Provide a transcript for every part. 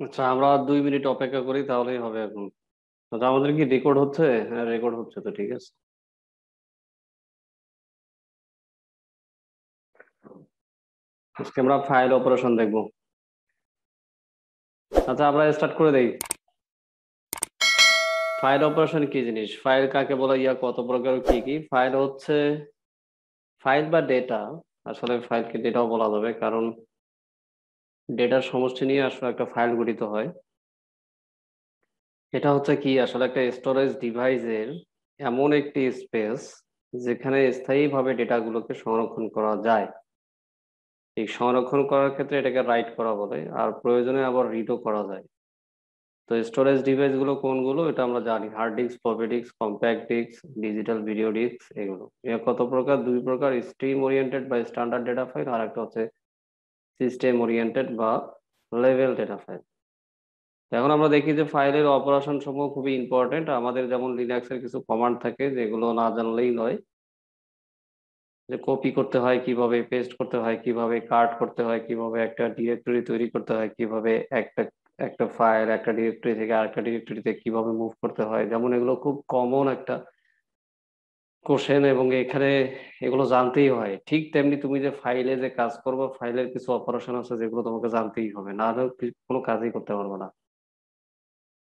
আচ্ছা, আমরা 2 মিনিট অপেক্ষা করি তাহলেই হবে এখন। আচ্ছা, আমাদের কি রেকর্ড হচ্ছে? হ্যাঁ, রেকর্ড হচ্ছে, তো ঠিক আছে। আজকে আমরা ফাইল অপারেশন দেখবো। আচ্ছা, আমরা স্টার্ট করে দেই। ফাইল অপারেশন কি জিনিস, ফাইল কাকে বলে, কত প্রকার, কি কি ফাইল হচ্ছে? ফাইল বা ডেটা, আসলে ফাইলকে ডেটাও বলা যাবে, কারণ ডেটার সমষ্টি নিয়ে আসলে একটা ফাইল গঠিত হয়। এটা হচ্ছে কি, আসলে একটা স্টোরেজ ডিভাইসের এমন একটি স্পেস যেখানে স্থায়ীভাবে ডেটাগুলোকে সংরক্ষণ করা যায়। এই সংরক্ষণ করার ক্ষেত্রে এটাকে রাইট করা বলে, আর প্রয়োজনে আবার রিডও করা যায়। তো স্টোরেজ ডিভাইস গুলো কোনগুলো এটা আমরা জানি, hard disk, floppy disk, compact disk, digital video disk. এগুলো কত প্রকার? দুই প্রকার, স্ট্রিম ওরিয়েন্টেড বা স্ট্যান্ডার্ড ডেটা ফাইল, আর একটা হচ্ছে সিস্টেম ওরিয়েন্টেড বা লেভেল ডেটা ফাইল। এখন আমরা দেখি যে ফাইলের অপারেশন সমূহ খুবই ইম্পর্টেন্ট। আমাদের যেমন লিনাক্সের কিছু কমান্ড থাকে যেগুলো না জানলেই নয়, যে কপি করতে হয় কিভাবে, পেস্ট করতে হয় কিভাবে, কাট করতে হয় কিভাবে, একটা ডিরেক্টরি তৈরি করতে হয় কিভাবে, একটা একটা ফাইল একটা ডিরেক্টরি থেকে আরেকটা ডিরেক্টরিতে কিভাবে মুভ করতে হয়, যেমন এগুলো খুব কমন একটা কোশ্চেন, এবং এখানে এগুলো জানতেই হয়। ঠিক তেমনি তুমি যে ফাইলে যে কাজ করবো, ফাইলের কিছু অপারেশন আছে যেগুলো তোমাকে জানতেই হবে, না হলে কোনো কাজই করতে পারবে না।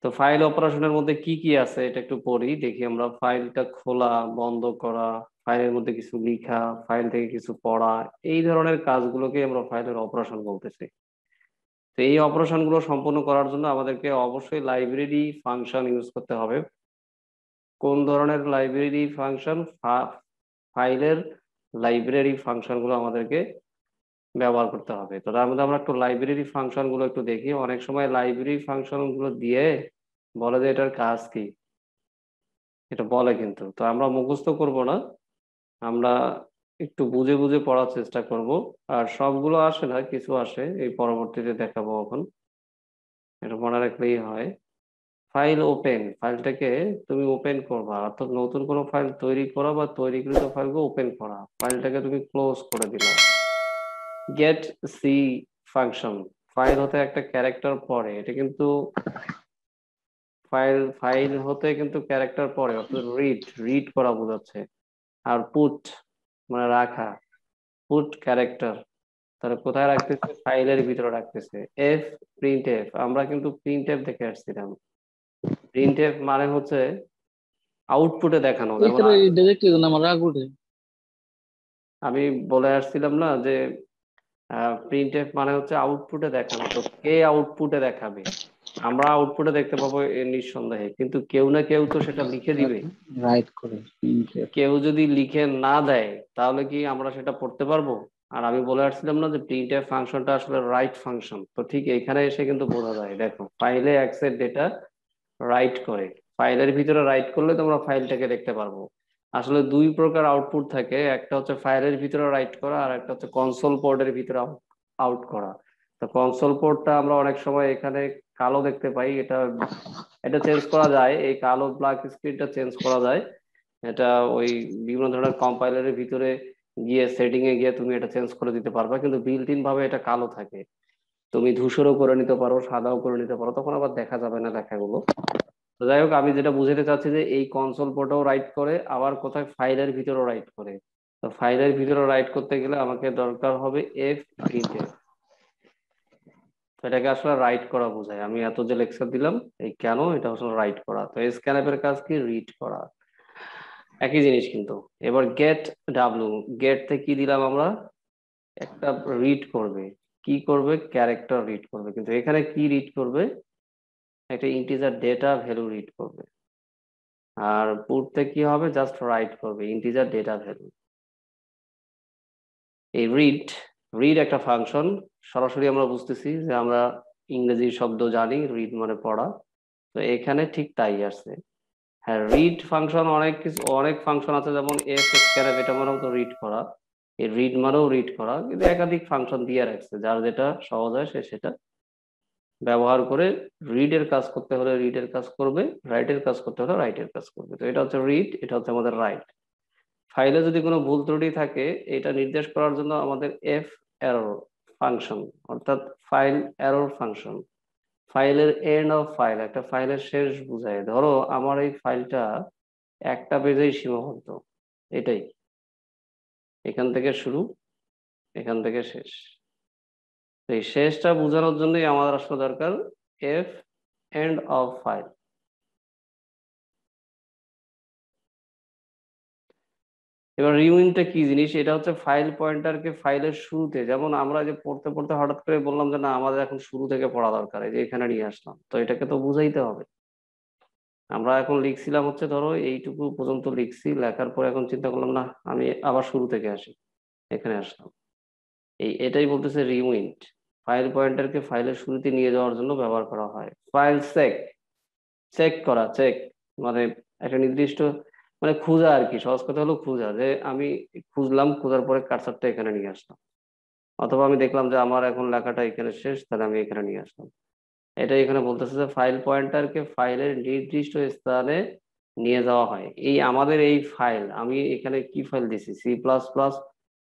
তো ফাইল অপারেশনের মধ্যে কি কি আছে এটা একটু পড়ি, দেখি আমরা। ফাইলটা খোলা, বন্ধ করা, ফাইলের মধ্যে কিছু লেখা, ফাইল থেকে কিছু পড়া, এই ধরনের কাজগুলোকে আমরা ফাইলের অপারেশন বলতেছি। তো এই অপারেশন গুলো সম্পন্ন করার জন্য আমাদেরকে অবশ্যই লাইব্রেরি ফাংশন ইউজ করতে হবে। কোন ধরনের লাইব্রেরি ফাংশন? ফাইলের লাইব্রেরি ফাংশন গুলো আমাদেরকে ব্যবহার করতে হবে। তো তার মধ্যে আমরা একটু লাইব্রেরি ফাংশন গুলো একটু দেখি। অনেক সময় লাইব্রেরি ফাংশন গুলো দিয়ে বলে যে এটার কাজ কি, এটা বলে, কিন্তু তো আমরা মুখস্থ করব না, আমরা একটু বুঝে বুঝে পড়ার চেষ্টা করব। আর সবগুলো আসে না, কিছু আসে, এই পরবর্তীতে দেখাবো এখন। এটা মনে রাখলেই হয়। ফাইল ওপেন, ফাইলটাকে তুমি ওপেন করবা, অর্থাৎ নতুন কোনো ফাইল তৈরি করা বা তৈরিকৃত ফাইলকে ওপেন করা। ফাইলটাকে তুমি ক্লোজ করে দিলা। গেট সি ফাংশন, ফাইল হতে একটা ক্যারেক্টার পড়ে, এটা কিন্তু ফাইল ফাইল হতে কিন্তু ক্যারেক্টার পড়ে, অর্থাৎ রিড রিড করা বোঝাচ্ছে। আর পুট মানে রাখা, পুট ক্যারেক্টার, তাহলে কোথায় রাখতেছে? ফাইলের ভিতরে রাখতেছে। এফ, প্রিন্ট এফ, আমরা কিন্তু প্রিন্ট এফ দেখে আসছিলাম। প্রিন্ট এফ মানে হচ্ছে আউটপুটে দেখানো, যেমন এইটার এই ডিরেক্টরি জন্য আমার রাগ উঠে। আমি বলে আসছিলাম না যে প্রিন্ট এফ মানে হচ্ছে আউটপুটে দেখানো। তো কে আউটপুটে দেখাবে? আমরা আউটপুটে দেখতে পাবো নিঃসন্দেহে, কিন্তু কেউ না কেউ তো সেটা লিখে দিবে। রাইট করে printf। কেউ যদি লিখে না দেয় তাহলে কি আমরা সেটা পড়তে পারবো? আর আমি বলে আসছিলাম না যে প্রিন্ট এফ ফাংশনটা আসলে রাইট ফাংশন। তো ঠিক এখানে এসে কিন্তু বোঝা যায়, দেখো ফাইলে অ্যাক্সেস ডেটা রাইট করে, ফাইলের ভিতরে রাইট করলে তোমরা ফাইলটাকে দেখতে পারবো। আসলে দুই প্রকার আউটপুট থাকে, একটা হচ্ছে ফাইলের ভিতরে রাইট করা, আর একটা হচ্ছে কনসোল পোর্টের ভিতরে আউট করা। তো কনসোল পোর্টটা আমরা অনেক সময় এখানে কালো দেখতে পাই, এটা এটা চেঞ্জ করা যায়, এই কালো ব্ল্যাক স্ক্রিনটা চেঞ্জ করা যায়। এটা ওই বিভিন্ন ধরনের কম্পাইলারের ভিতরে গিয়ে, সেটিং এ গিয়ে তুমি এটা চেঞ্জ করে দিতে পারবা, কিন্তু বিল্ট ইন ভাবে এটা কালো থাকে। তুমি ধূসরও করে নিতে পারো, সাদাও করে নিতে পারো, তখন আবার দেখা যাবে না লেখাগুলো। তো যাই হোক, আমি যেটা বুঝাতে চাচ্ছি যে এই কনসোল পোর্টেও রাইট করে, আবার কোথায় ফাইলের ভিতরেও রাইট করে। তো ফাইলের ভিতরে রাইট করতে গেলে আমাকে দরকার হবে এফ প্রিন্ট এফ। তো এটাকে আসলে রাইট করা বোঝায়, আমি এত যে লেকচার দিলাম এই কেন, এটা আসলে রাইট করা। তো স্ক্যানএফ এর কাজ কি? রিড করা, একই জিনিস কিন্তু। এবার গেট ডাব্লু, গেট থেকে কি দিলাম আমরা? একটা রিড করবে। কি করবে? ক্যারেক্টার রিড করবে, কিন্তু এখানে কি রিড করবে? একটা ইন্টিজার ডেটা ভ্যালু রিড করবে। আর পুটতে কি হবে? জাস্ট রাইট করবে ইন্টিজার ডেটা ভ্যালু। এই রিড, রিড একটা ফাংশন। সরাসরি আমরা বুঝতেছি যে আমরা ইংরেজি শব্দ জানি, রিড মানে পড়া। তো এখানে ঠিক তাই আছে। হ্যাঁ, রিড ফাংশন অনেক কিছু, অনেক ফাংশন আছে, যেমন এফ স্ক্যানএফ, এটা মানেও তো রিড করা। এই রিড মানেও রিড করা, কিন্তু একাধিক ফাংশন দিয়ে রাখছে, যার যেটা সহজ হয় সে সেটা ব্যবহার করে রিড এর কাজ করতে হলে রিড এর কাজ করবে, রাইট এর কাজ করতে হলে রাইট এর কাজ করবে। তো এটা হচ্ছে রিড, এটা হচ্ছে আমাদের রাইট। ফাইলে যদি কোনো ভুল ত্রুটি থাকে, এটা নির্দেশ করার জন্য আমাদের এফ এরর ফাংশন, অর্থাৎ ফাইল এরর ফাংশন, ফাইলের এন্ড অফ ফাইল একটা ফাইলের শেষ বোঝায়। ধরো আমার এই ফাইলটা একটা পেজেই সীমাবদ্ধ, এটাই, এখান থেকে শুরু, এখান থেকে শেষ। তো এই শেষটা বোঝানোর জন্যই আমাদের আসলে দরকার এফ এন্ড অফ ফাইল। এবার রিউইন্ডটা কি জিনিস? এটা হচ্ছে ফাইল পয়েন্টারকে ফাইলের শুরুতে, যেমন আমরা যে পড়তে পড়তে হঠাৎ করে বললাম যে না আমাদের এখন শুরু থেকে পড়া দরকার, এই যে এখানে নিয়ে আসলাম, তো এটাকে তো বুঝাইতে হবে। আমরা এখন লিখছিলাম হচ্ছে ধরো এইটুকু পর্যন্ত লিখছি, লেখার পর এখন চিন্তা করলাম না আমি আবার শুরু থেকে আসি, এখানে আসলাম। এটাই বলতেছে রিউইন্ড। ফাইল পয়েন্টারকে ফাইলের শুরুতে নিয়ে যাওয়ার জন্য ব্যবহার করা হয়। ফাইল চেক, চেক করা, চেক মানে একটা নির্দিষ্ট, মানে খোঁজা আর কি, সহজ কথা হলো খোঁজা, যে আমি খুঁজলাম, খোঁজার পরে কার্সারটা এখানে নিয়ে আসলাম, অথবা আমি দেখলাম যে আমার এখন লেখাটা এখানে শেষ, তাহলে আমি এখানে নিয়ে আসলাম। এটা এখানে বলতেছে যে ফাইল পয়েন্টারকে ফাইলের নির্দিষ্ট স্থানে নিয়ে যাওয়া হয়। এই আমাদের এই ফাইল, আমি এখানে কি ফাইল দিছি, C++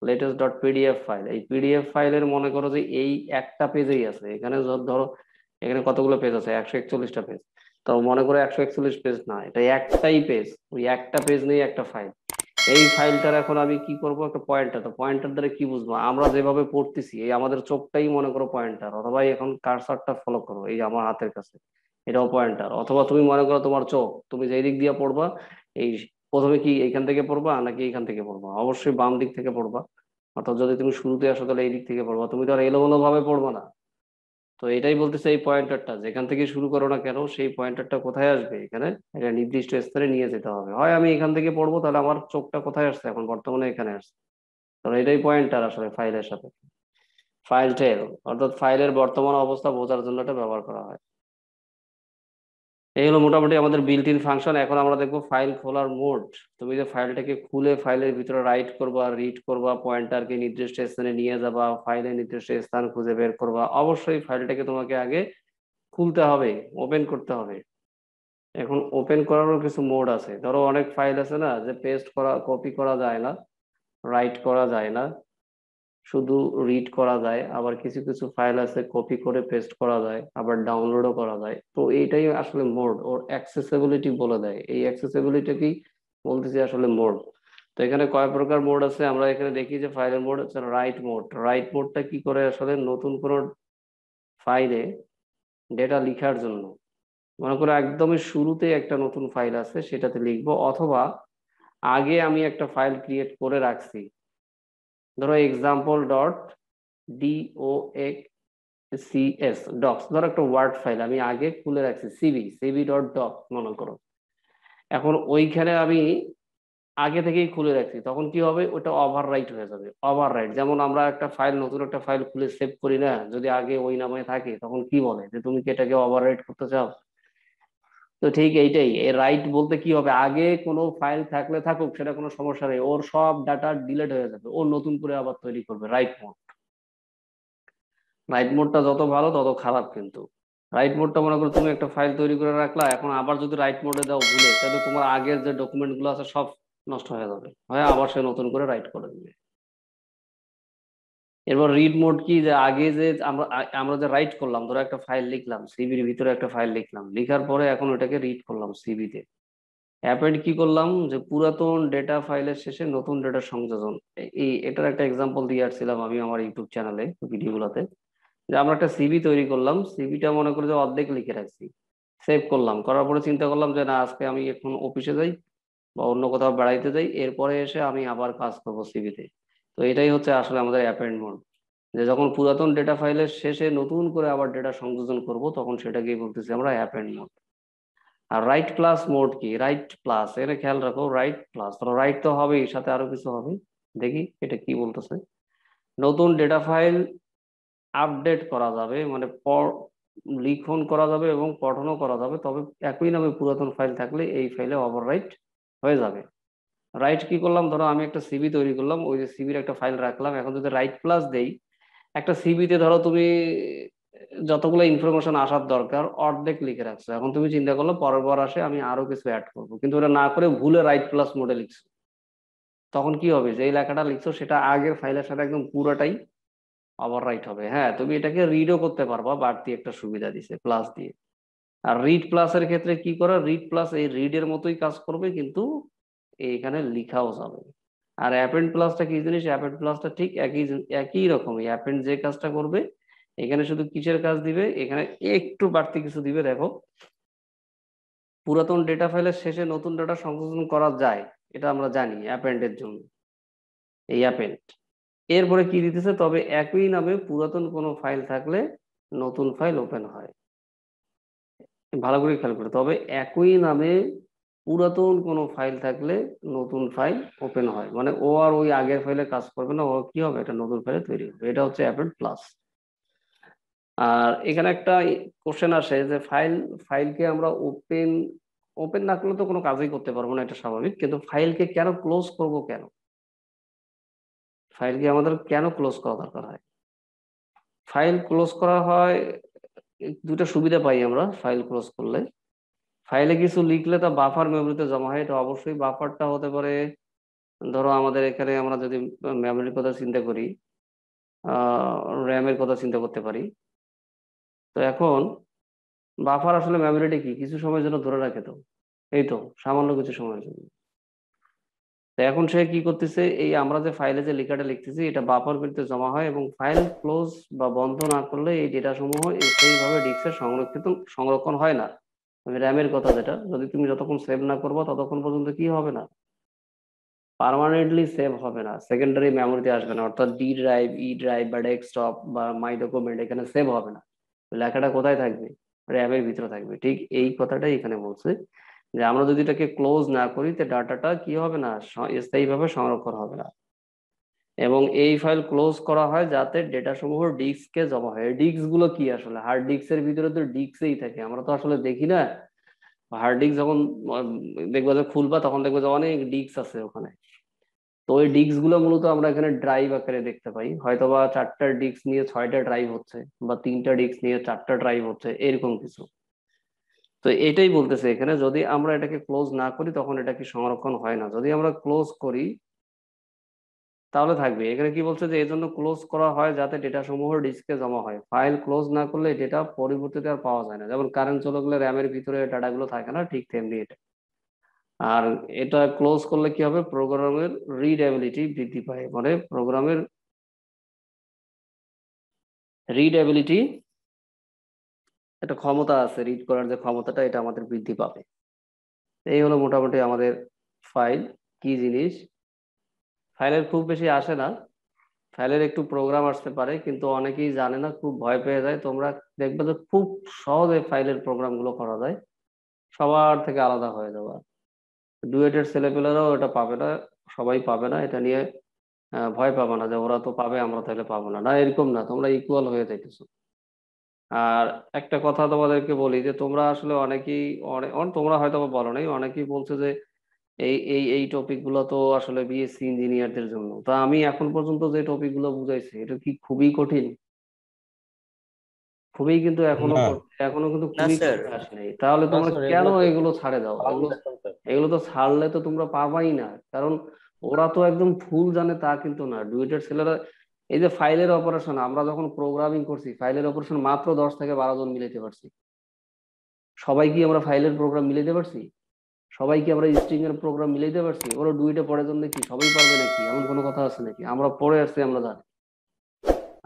latest dot PDF file. এই পিডিএফ ফাইলের মনে করো যে এই একটা পেজেই আছে, এখানে ধরো এখানে কতগুলো পেজ আছে, 141টা পেজ। তো মনে করো 141 পেজ না, এটা একটাই পেজ, ওই একটা পেজ নিয়ে একটা ফাইল। এই ফাইলটার এখন আমি কি করব, একটা পয়েন্টার, তো পয়েন্টার দ্বারা কি বুঝবো, আমরা যেভাবে পড়তেছি এই আমাদের চোখটাই মনে করো পয়েন্টার, অথবা এখন কার্সারটা ফলো করো, এই আমার হাতের কাছে এটাও পয়েন্টার। অথবা তুমি মনে করো তোমার চোখ, তুমি যেই দিক দিয়ে পড়বা, এই প্রথমে কি এইখান থেকে পড়বা নাকি এইখান থেকে পড়বা, অবশ্যই বাম দিক থেকে পড়বা। অর্থাৎ যদি তুমি শুরুতে আসো তাহলে এই দিক থেকে পড়বা, তুমি তো আর এলোমেলো ভাবে পড়বা না। তো এটাই বলতেছে এই পয়েন্টারটা যেখান থেকে শুরু করো না কেন, সেই পয়েন্টারটা কোথায় আসবে, এখানে একটা নির্দিষ্ট স্তরে নিয়ে যেতে হবে। হয় আমি এখান থেকে পড়বো, তাহলে আমার চোখটা কোথায় আসছে, এখন বর্তমানে এখানে আসছে। কারণ এটাই পয়েন্টার আসলে ফাইলের সাথে। ফাইল টেল অর্থাৎ ফাইলের বর্তমান অবস্থা বোঝার জন্য এটা ব্যবহার করা হয়। এই হলো মোটামুটি আমাদের বিল্ট ইন ফাংশন। এখন আমরা দেখবো ফাইল খোলার মোড। তুমি যে ফাইলটাকে খুলে ফাইলের ভিতরে রাইট করবা, রিড করবা, পয়েন্টারকে নির্দিষ্ট স্থানে নিয়ে যাবা, ফাইলের নির্দিষ্ট স্থান খুঁজে বের করবা, অবশ্যই ফাইলটাকে তোমাকে আগে খুলতে হবে, ওপেন করতে হবে। এখন ওপেন করারও কিছু মোড আছে। ধরো অনেক ফাইল আছে না, যে পেস্ট করা, কপি করা যায় না, রাইট করা যায় না, শুধু রিড করা যায়। আবার কিছু কিছু ফাইল আছে কপি করে পেস্ট করা যায়, আবার ডাউনলোডও করা যায়। তো এইটাই আসলে মোড, ওর অ্যাক্সেসিবিলিটি বলে দেয়। এই অ্যাক্সেসিবিলিটিকেই বলতেছি আসলে মোড। তো এখানে কয় প্রকার মোড আছে আমরা এখানে দেখি, যে ফাইলের মোড হচ্ছে রাইট মোড। রাইট মোডটা কি করে, আসলে নতুন কোনো ফাইলে ডেটা লিখার জন্য, মনে করো একদমই শুরুতে একটা নতুন ফাইল আছে সেটাতে লিখবো, অথবা আগে আমি একটা ফাইল ক্রিয়েট করে রাখছি, ধরো এক্সাম্পল ডট DOCS ডক্স, ধরো একটা ওয়ার্ড ফাইল আমি আগে খুলে রাখছি, সিবি ডট ডক মনে করো। এখন ওইখানে আমি আগে থেকেই খুলে রাখছি, তখন কি হবে, ওটা ওভাররাইট হয়ে যাবে। ওভাররাইট যেমন আমরা একটা ফাইল, নতুন একটা ফাইল খুলে সেভ করি না, যদি আগে ওই নামে থাকে তখন কি বলে যে তুমি কি এটাকে ওভাররাইট করতে চাও। তো ঠিক এইটাই, এই রাইট বলতে কি হবে, আগে কোনো ফাইল থাকলে থাকুক, সেটা কোনো সমস্যা নেই, ওর সব ডাটা ডিলিট হয়ে যাবে, ও নতুন করে আবার তৈরি করবে। রাইট মোড, রাইট মোডটা যত ভালো তত খারাপ কিন্তু। রাইট মোডটা মনে করো তুমি একটা ফাইল তৈরি করে রাখলা, এখন আবার যদি রাইট মোডে দাও ভুলে, তাহলে তোমার আগের যে ডকুমেন্ট গুলো আছে সব নষ্ট হয়ে যাবে, হয় আবার সে নতুন করে রাইট করে দিবে। এরপর রিড মোড কি, যে আগে যে আমরা যে রাইট করলাম, ধরো একটা ফাইল লিখলাম, সিবির ভিতরে একটা ফাইল লিখলাম, লিখার পরে এখন ওটাকে রিড করলাম সিবিতে। অ্যাপেন্ড কি করলাম, যে পুরাতন ডেটা ফাইলের শেষে নতুন ডেটা সংযোজন। এটার একটা এক্সাম্পল দিয়ে আসছিলাম আমি আমার ইউটিউব চ্যানেলে ভিডিওগুলোতে, যে আমরা একটা সিভি তৈরি করলাম, সিভিটা মনে করে যে অর্ধেক লিখে রাখছি, সেভ করলাম, করার পরে চিন্তা করলাম যে না আজকে আমি এখন অফিসে যাই বা অন্য কোথাও বেড়াইতে যাই, এরপরে এসে আমি আবার কাজ করবো সিভিতে। তো এটাই হচ্ছে আসলে আমাদের অ্যাপেন্ড মোড, যে যখন পুরাতন ডেটা ফাইলের শেষে নতুন করে আবার ডেটা সংযোজন করব, তখন সেটাকেই বলতেছি আমরা অ্যাপেন্ড মোড। আর রাইট প্লাস মোড কি, রাইট প্লাস, এটা খেয়াল রাখো, রাইট প্লাস, রাইট তো হবেই, সাথে আরো কিছু হবে। দেখি এটা কি বলতেছে। নতুন ডেটা ফাইল আপডেট করা যাবে, মানে লিখন করা যাবে এবং পঠনও করা যাবে, তবে একই নামে পুরাতন ফাইল থাকলে এই ফাইলে ওভাররাইট হয়ে যাবে। রাইট কি করলাম, ধরো আমি একটা সিভি তৈরি করলাম, ওই যে সিভির একটা ফাইল রাখলাম, এখন যদি রাইট প্লাস দেই, একটা সিভিতে ধরো তুমি যতগুলো ইনফরমেশন আসার দরকার অর্ধেক লিখে রাখছো, এখন তুমি চিন্তা করলো পরের বার আসে আমি আরো কিছু অ্যাড করবো, কিন্তু ওটা না করে ভুলে রাইট প্লাস মোডে লিখছো, তখন কি হবে, যে লেখাটা লিখছো সেটা আগের ফাইলের সাথে একদম পুরোটাই ওভাররাইট হবে। হ্যাঁ, তুমি এটাকে রিডও করতে পারবা, বাড়তি একটা সুবিধা দিছে প্লাস দিয়ে। আর রিড প্লাসের ক্ষেত্রে কি করে, রিড প্লাস এই রিডের মতোই কাজ করবে, কিন্তু এইখানে লিখাও যাবে। আর অ্যাপেন্ড প্লাসটা কি জিনিস, অ্যাপেন্ড প্লাসটা ঠিক একই রকমই, অ্যাপেন্ড যে কাজটা করবে এখানে শুধু কিসের কাজ দিবে, এখানে একটু বাড়তি কিছু দিবে। দেখো, পুরাতন ডেটা ফাইলের শেষে নতুন ডেটা সংযোজন করা যায়, এটা আমরা জানি অ্যাপেন্ডের জন্য, এই অ্যাপেন্ড। এরপরে কি দিতেছে, তবে একই নামে পুরাতন কোনো ফাইল থাকলে নতুন ফাইল ওপেন হয়। ভালো করে খেয়াল করে, তবে একই নামে পুরাতন কোনো ফাইল থাকলে নতুন ফাইল ওপেন হয়, মানে ও আর ওই আগের ফাইলে কাজ করবে না, ও কি হবে, একটা নতুন ফাইলে তৈরি হবে। এটা হচ্ছে অ্যাপেন্ড প্লাস। আর এখানে একটা কোশ্চেন আসে যে ফাইলকে আমরা ওপেন ওপেন না করলে তো কোনো কাজই করতে পারবো না, এটা স্বাভাবিক, কিন্তু ফাইলকে কেন ক্লোজ করব, কেন ফাইলকে আমাদের কেন ক্লোজ করা দরকার হয়? ফাইল ক্লোজ করা হয়, দুটো সুবিধা পাই আমরা ফাইল ক্লোজ করলে। ফাইলে কিছু লিখলে তা বাফার মেমোরিতে জমা হয়, এটা অবশ্যই। বাফারটা হতে পারে, ধরো আমাদের এখানে আমরা যদি মেমোরির কথা চিন্তা করি, র্যামের কথা চিন্তা করতে পারি, তো এখন বাফার আসলে মেমোরিটা কি, কিছু সময়ের জন্য ধরে রাখে, তো এই তো সামান্য কিছু সময়ের জন্য। তো এখন সে কি করতেছে, এই আমরা যে ফাইলে যে লেখাটা লিখতেছি এটা বাফার গুলিতে জমা হয়, এবং ফাইল ক্লোজ বা বন্ধ না করলে এই ডেটা সমূহ সেইভাবে ডিস্কে সংরক্ষণ হয় না। র্যামের কথা যেটা, যদি তুমি যতক্ষণ সেভ না করবো ততক্ষণ পর্যন্ত কি হবে না, পার্মানেন্টলি সেভ হবে না, সেকেন্ডারি মেমোরিতে আসবে না, অর্থাৎ ডি ড্রাইভ, ই ড্রাইভ বা ডেস্কটপ বা মাই ডকুমেন্ট এখানে সেভ হবে না। লেখাটা কোথায় থাকবে, র্যামের ভিতরে থাকবে। ঠিক এই কথাটাই এখানে বলছে, যে আমরা যদি এটাকে ক্লোজ না করি তো ডাটাটা কি হবে না, স্থায়ীভাবে সংরক্ষণ হবে না। এবং এই ফাইল ক্লোজ করা হয় যাতে ডেটা সমূহ ডিস্কে জমা হয়। ডিস্ক গুলো কি, আসলে হার্ড ডিস্কের ভিতরে তো ডিস্কেই থাকে, আমরা তো আসলে দেখি না। হার্ড ডিস্ক যখন দেখবো যে খুলবা, তখন দেখবো যে অনেক ডিস্ক আছে ওখানে। তো ওই ডিস্ক গুলো মূলত আমরা এখানে ড্রাইভ আকারে দেখতে পাই, হয়তোবা 4টা ডিস্ক নিয়ে 6টা ড্রাইভ হচ্ছে, বা 3টা ডিস্ক নিয়ে 4টা ড্রাইভ হচ্ছে, এরকম কিছু। তো এটাই বলতেছে এখানে, যদি আমরা এটাকে ক্লোজ না করি তখন এটা কি সংরক্ষণ হয় না, যদি আমরা ক্লোজ করি তাহলে থাকবে। এখানে কি বলছে, যে এই জন্য ক্লোজ করা হয় যাতে ডেটা সমূহ ডিস্কে জমা হয়। ফাইল ক্লোজ না করলে ডেটা পরবর্তীতে আর পাওয়া যায় না, যেমন কারেন্ট চলে গেলে র্যামের ভিতরে ডাটাগুলো থাকে না, ঠিক তেমনি এটা। আর এটা ক্লোজ করলে কি হবে, প্রোগ্রামের রিডএবিলিটি বৃদ্ধি পায়, মানে প্রোগ্রামের রিডএবিলিটি, একটা ক্ষমতা আছে রিড করার, যে ক্ষমতাটা এটা আমাদের বৃদ্ধি পাবে। এই হলো মোটামুটি আমাদের ফাইল কি জিনিস। ফাইলের খুব বেশি আসে না, ফাইলের একটু প্রোগ্রাম আসতে পারে, কিন্তু অনেকেই জানে না, খুব ভয় পেয়ে যায়। তোমরা দেখবে যে খুব সহজে ফাইলের প্রোগ্রাম গুলো করা যায়, সবার থেকে আলাদা হয়ে যাওয়া। ডুয়েটের ছেলেপেলেরাও এটা পাবে না, সবাই পাবে না, এটা নিয়ে ভয় পাবে না যে ওরা তো পাবে আমরা তাহলে পাবো না, না এরকম না, তোমরা ইকুয়াল হয়ে যাইতেছো। আর একটা কথা তোমাদেরকে বলি, যে তোমরা আসলে অনেকেই তোমরা হয়তো বা বলো নাই, অনেকেই বলছে যে এই টপিক গুলো তো আসলে বিএসসি ইঞ্জিনিয়ারদের জন্য। তা আমি এখন পর্যন্ত যে টপিক গুলো বুঝাইছি এটা কি খুবই কঠিন? খুবই কিন্তু এখনো না এখনো কিন্তু না খুবই স্যার। কঠিন আসে নাই, তাহলে না তোমরা স্যার, কেন এগুলো তো এগুলো ছাড়ে দাও? সহজ এগুলো একদম স্যার। এগুলো তো ছাড়লে তো তোমরা পাবাই না, কারণ ওরা তো একদম ফুল জানে তা কিন্তু না। ডুয়েটের ছেলেরা, এই যে ফাইলের অপারেশন, আমরা যখন প্রোগ্রামিং করছি ফাইলের অপারেশন মাত্র 10 থেকে 12 জন মিলাইতে পারছি। সবাই কি আমরা ফাইলের প্রোগ্রাম মিলাইতে পারছি? সবাই কি আমরা স্ট্রিং এর প্রোগ্রাম মিলাইতে পারছি? ওরা ডুয়েটে পড়ার জন্য কি সবাই পারবে নাকি, এমন কোনো কথা আছে নাকি? আমরা পড়ে আসছি, আমরা জানি।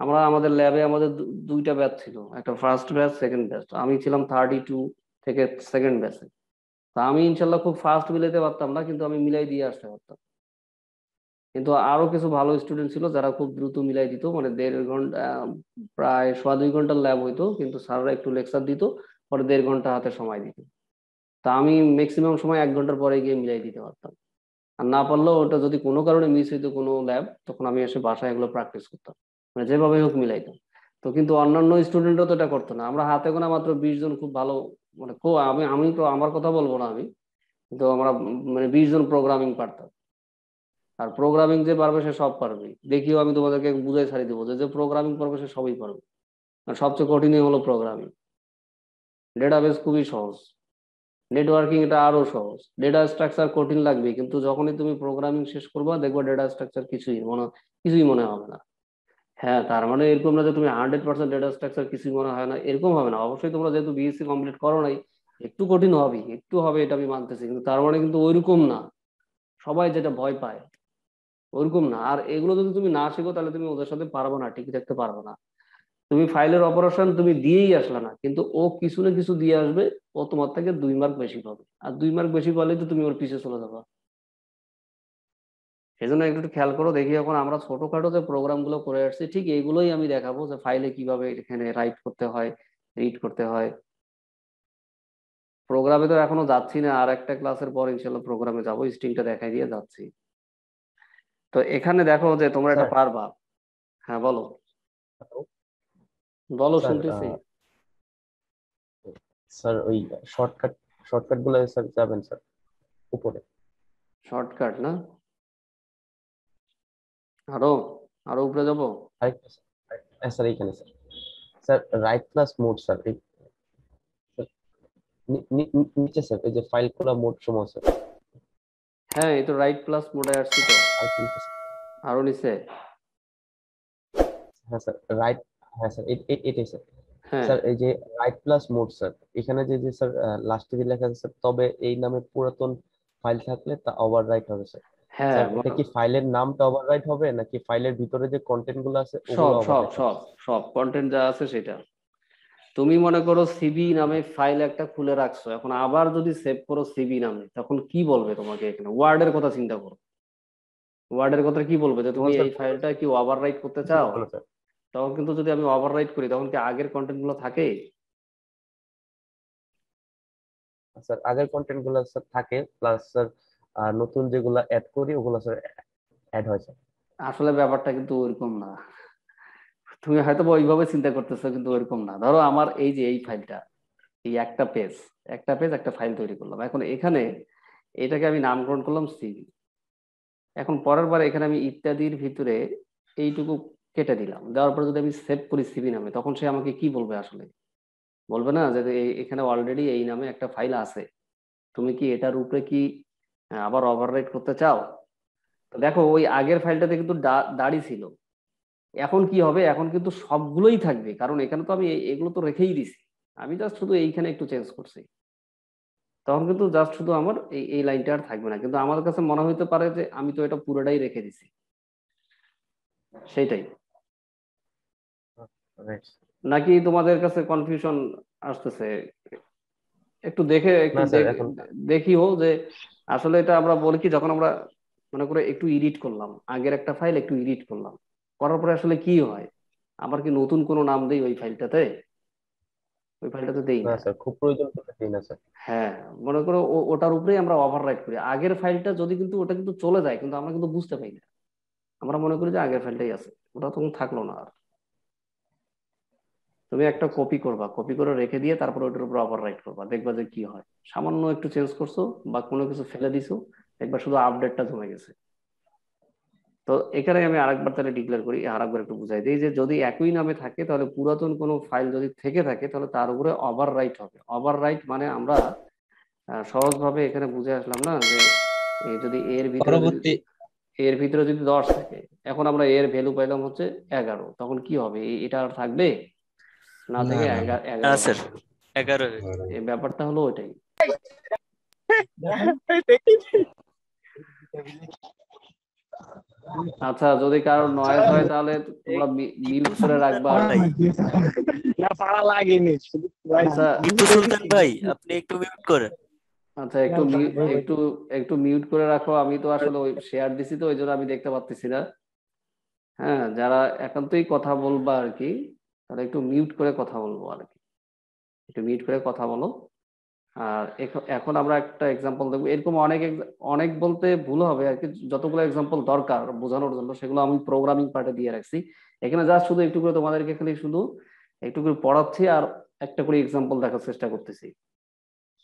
আমরা আমাদের ল্যাবে আমাদের দুইটা ব্যাচ ছিল, একটা ফার্স্ট ব্যাচ, সেকেন্ড ব্যাচ। আমি ছিলাম 32 থেকে সেকেন্ড ব্যাচে। তা আমি ইনশাল্লাহ খুব ফাস্ট মিলাইতে পারতাম না, কিন্তু আমি মিলাই দিয়ে আসতে পারতাম। কিন্তু আরো কিছু ভালো স্টুডেন্ট ছিল যারা খুব দ্রুত মিলাই দিত, মানে 1.5 ঘন্টা, প্রায় 1.25 ঘন্টার ল্যাব হইতো, কিন্তু স্যাররা একটু লেকচার দিত, পরে 1.5 ঘন্টা হাতে সময় দিত। তা আমি ম্যাক্সিমাম সময় 1 ঘন্টার পরে গিয়ে মিলাই দিতে পারতাম। আর না পারলেও ওটা যদি কোনো কারণে মিস হইতো কোনো ল্যাব, তখন আমি এসে বাসায় এগুলো প্র্যাকটিস করতাম, মানে যেভাবে হোক মিলাইতাম। তো কিন্তু অন্যান্য স্টুডেন্টরা তো এটা করতো না। আমরা হাতে গোনা মাত্র 20 জন খুব ভালো, মানে খুব, আমি আমি তো আমার কথা বলবো না আমি, কিন্তু আমরা মানে 20 জন প্রোগ্রামিং পারতাম। আর প্রোগ্রামিং যে পারবে সে সব পারবে, দেখিও আমি তোমাদেরকে বুঝাই ছাড়ি দেবো, যে যে প্রোগ্রামিং পারবে সে সবই পারবে। আর সবচেয়ে কঠিনই হলো প্রোগ্রামিং। ডেটাবেস খুবই সহজ, নেটওয়ার্কিং এটা আরো সহজ। ডেটা স্ট্রাকচার কঠিন লাগবে, কিন্তু যখনই তুমি প্রোগ্রামিং শেষ করবা দেখবো ডেটা স্ট্রাকচার কিছুই মনে হবে না। হ্যাঁ, তার মানে এরকম না যে তুমি 100% ডেটা স্ট্রাকচার কিছুই মনে হয় না, এরকম হবে না। অবশ্যই তোমরা যেহেতু বিএসসি কমপ্লিট করো নাই, একটু কঠিন হবে, একটু হবে, এটা আমি মানতেছি, কিন্তু তার মানে কিন্তু ওইরকম না সবাই যেটা ভয় পায়, ওইরকম না। আর এগুলো যদি তুমি না শিখো তাহলে তুমি ওদের সাথে পারবে না, টিকে থাকতে পারবে না। তুমি ফাইলের অপারেশন তুমি দিয়েই আসলে না, কিন্তু ও কিছু না কিছু দিয়ে আসবে, ও তোমার থেকে 2 মার্ক বেশি পাবে, আর 2 মার্ক বেশি পালেই তো তুমি ওর পিছিয়ে চলে যাবে। সেই জন্য একটু খেয়াল করো। দেখি এখন আমরা ছোটখাটো যে প্রোগ্রাম গুলো করে আসছি, ঠিক এইগুলোই আমি দেখাবো যে ফাইলে কিভাবে এখানে রাইট করতে হয়, রিড করতে হয়। প্রোগ্রামে তো এখনো যাচ্ছি না, আর একটা ক্লাসের পর ইনশাল্লাহ প্রোগ্রামে যাবো, স্ট্রিংটা দেখাই দিয়ে যাচ্ছি। তো এখানে দেখো যে তোমরা এটা স্যার। পারবা। হ্যাঁ বলো, হ্যালো বলো স্যার। শুনতেছি। স্যার ওই শর্টকাট শর্টকাট গুলো স্যার যাবেন স্যার উপরে। শর্টকাট না, আরো আরো উপরে যাবো। আরেকটা স্যার। হ্যাঁ স্যার এইখানে sir. Sir right plus mode sir এই স্যার, নিচে স্যার এই যে ফাইল খোলা মোড সময় স্যার। হ্যাঁ, এই তো রাইট প্লাস মোডে আসছি তো। আর কি নিচে স্যার? আরো নিচে। হ্যাঁ স্যার রাইট। হ্যাঁ স্যার এটাই স্যার। হ্যাঁ স্যার এই যে রাইট প্লাস মোড স্যার, এখানে যে যে স্যার লাস্টে যে লেখা আছে স্যার, তবে এই নামে পুরাতন ফাইল থাকলে তা ওভাররাইট হবে স্যার। হ্যাঁ, স্যার এটা কি ফাইলের নামটা ওভাররাইট হবে নাকি ফাইলের ভিতরে যে কন্টেন্ট গুলো আছে ওগুলো সব সব ওভাররাইট হবে সব স্যার? সব কন্টেন্ট যা আছে সেটা। তুমি মনে করো সিবি নামে ফাইল একটা খুলে রাখছো, এখন আবার যদি সেভ করো সিবি নামে, তখন কি বলবে তোমাকে? এখানে ওয়ার্ডের কথা চিন্তা করো, ওয়ার্ডের কথা কি বলবে যে তখন তুমি স্যার এই ফাইলটা কি ওভাররাইট করতে চাও? বলো স্যার। তখন কিন্তু যদি আমি ওভাররাইট করি, তখন কি আগের কন্টেন্ট গুলো থাকে? স্যার আগের কন্টেন্ট গুলো স্যার থাকে, প্লাস স্যার নতুন যেগুলো অ্যাড করি ওগুলো স্যার অ্যাড হয় স্যার। আসলে ব্যাপারটা কিন্তু ওইরকম না। তুমি হয়তো বা ওইভাবে চিন্তা করতেছো, কিন্তু ওইরকম না। ধরো আমার এই যে এই ফাইলটা, এই একটা পেজ একটা ফাইল তৈরি করলাম, এখন এখানে এটাকে আমি নামকরণ করলাম সিভি। এখন পরের বার এখানে আমি ইত্যাদির ভিতরে এইটুকু কেটে দিলাম, দেওয়ার পর যদি আমি সেভ করি সিভি নামে, তখন সে আমাকে কি বলবে আসলে? বলবে না যে এখানে অলরেডি এই নামে একটা ফাইল আছে, তুমি কি এটার উপরে কি আবার ওভাররাইট করতে চাও? তো দেখো ওই আগের ফাইলটাতে কিন্তু দাড়ি ছিল, এখন কি হবে? এখন কিন্তু সবগুলোই থাকবে, কারণ এখানে তো আমি এগুলো তো রেখেই দিছি। আমি জাস্ট শুধু এইখানে একটু চেঞ্জ করছি, তখন কিন্তু জাস্ট শুধু আমার এই লাইনটা আর থাকবে না। কিন্তু আমার কাছে মনে হতে পারে যে আমি তো এটা পুরোটাই রেখে দিছি, সেইটাই। রাইট। নাকি তোমাদের কাছে কনফিউশন আসতেছে? একটু দেখে একটু না স্যার এখন। দেখিও যে আসলে এটা আমরা বলি কি, যখন আমরা মনে করে একটু এডিট করলাম, আগের একটা ফাইল একটু এডিট করলাম, করার পরে আসলে কি হয়? আবার কি নতুন কোনো নাম দেই ওই ফাইলটাতে? ওই ফাইলটাতে দেই না না। স্যার খুব প্রয়োজন পড়লে দিই না স্যার। হ্যাঁ, মনে করো ওটার উপরেই আমরা ওভাররাইট করি আগের ফাইলটা, যদি কিন্তু ওটা কিন্তু চলে যায়, কিন্তু আমরা কিন্তু বুঝতে পাই না। আমরা মনে করি যে আগের ফাইলটাই আছে, ওটা তখন থাকলো না আর। তুমি একটা কপি করবা, কপি করে রেখে দিয়ে তারপর ওটার উপর ওভাররাইট করবা, দেখবা যে কি হয়। সামান্য একটু চেঞ্জ করছো বা কোনো কিছু ফেলে দিছো, একবার শুধু আপডেটটা জমে গেছে। তো এখানে আমি আরেকবার তাহলে ডিক্লেয়ার করি, আরেকবার একটু বুঝাই দিই যে যদি একই নামে থাকে, তাহলে পুরাতন কোনো ফাইল যদি থেকে থাকে, তাহলে তার উপরে ওভাররাইট হবে। ওভাররাইট মানে আমরা সহজভাবে এখানে বুঝে আসলাম না, যে এই যদি পরবর্তী। এর ভিতরে যদি 10 থাকে, এখন আমরা এর ভ্যালু পাইলাম হচ্ছে 11, তখন কি হবে? এটা আর থাকবে না, না থেকে না না। 11 স্যার হবে। 11 এই ব্যাপারটা হলো ওইটাই। আচ্ছা, যদি কারোর নয়েজ হয় তাহলে তোমরা মিউট করে রাখবা। ভাই, না পারা লাগেনি শুধু আচ্ছা টিপু সুলতান ভাই, আপনি একটু মিউট করেন। আচ্ছা, একটু একটু মিউট করে রাখো। আমি তো আসলে ওই শেয়ার দিছি, তো ওই জন্য আমি দেখতে পাচ্ছি না। হ্যাঁ, যারা একান্তই কথা বলবা আর কি, তারা একটু মিউট করে কথা বলবো আর কি, একটু মিউট করে কথা বলো। আর এখন আমরা একটা এক্সাম্পল দেখবো, এরকম অনেক অনেক বলতে ভুল হবে আর কি, যতগুলো এক্সাম্পল দরকার বোঝানোর জন্য সেগুলো আমি প্রোগ্রামিং পার্টে দিয়ে রাখছি। এখানে জাস্ট শুধু একটু করে তোমাদেরকে খালি শুধু একটু করে পড়াচ্ছি, আর একটা করে এক্সাম্পল দেখার চেষ্টা করতেছি।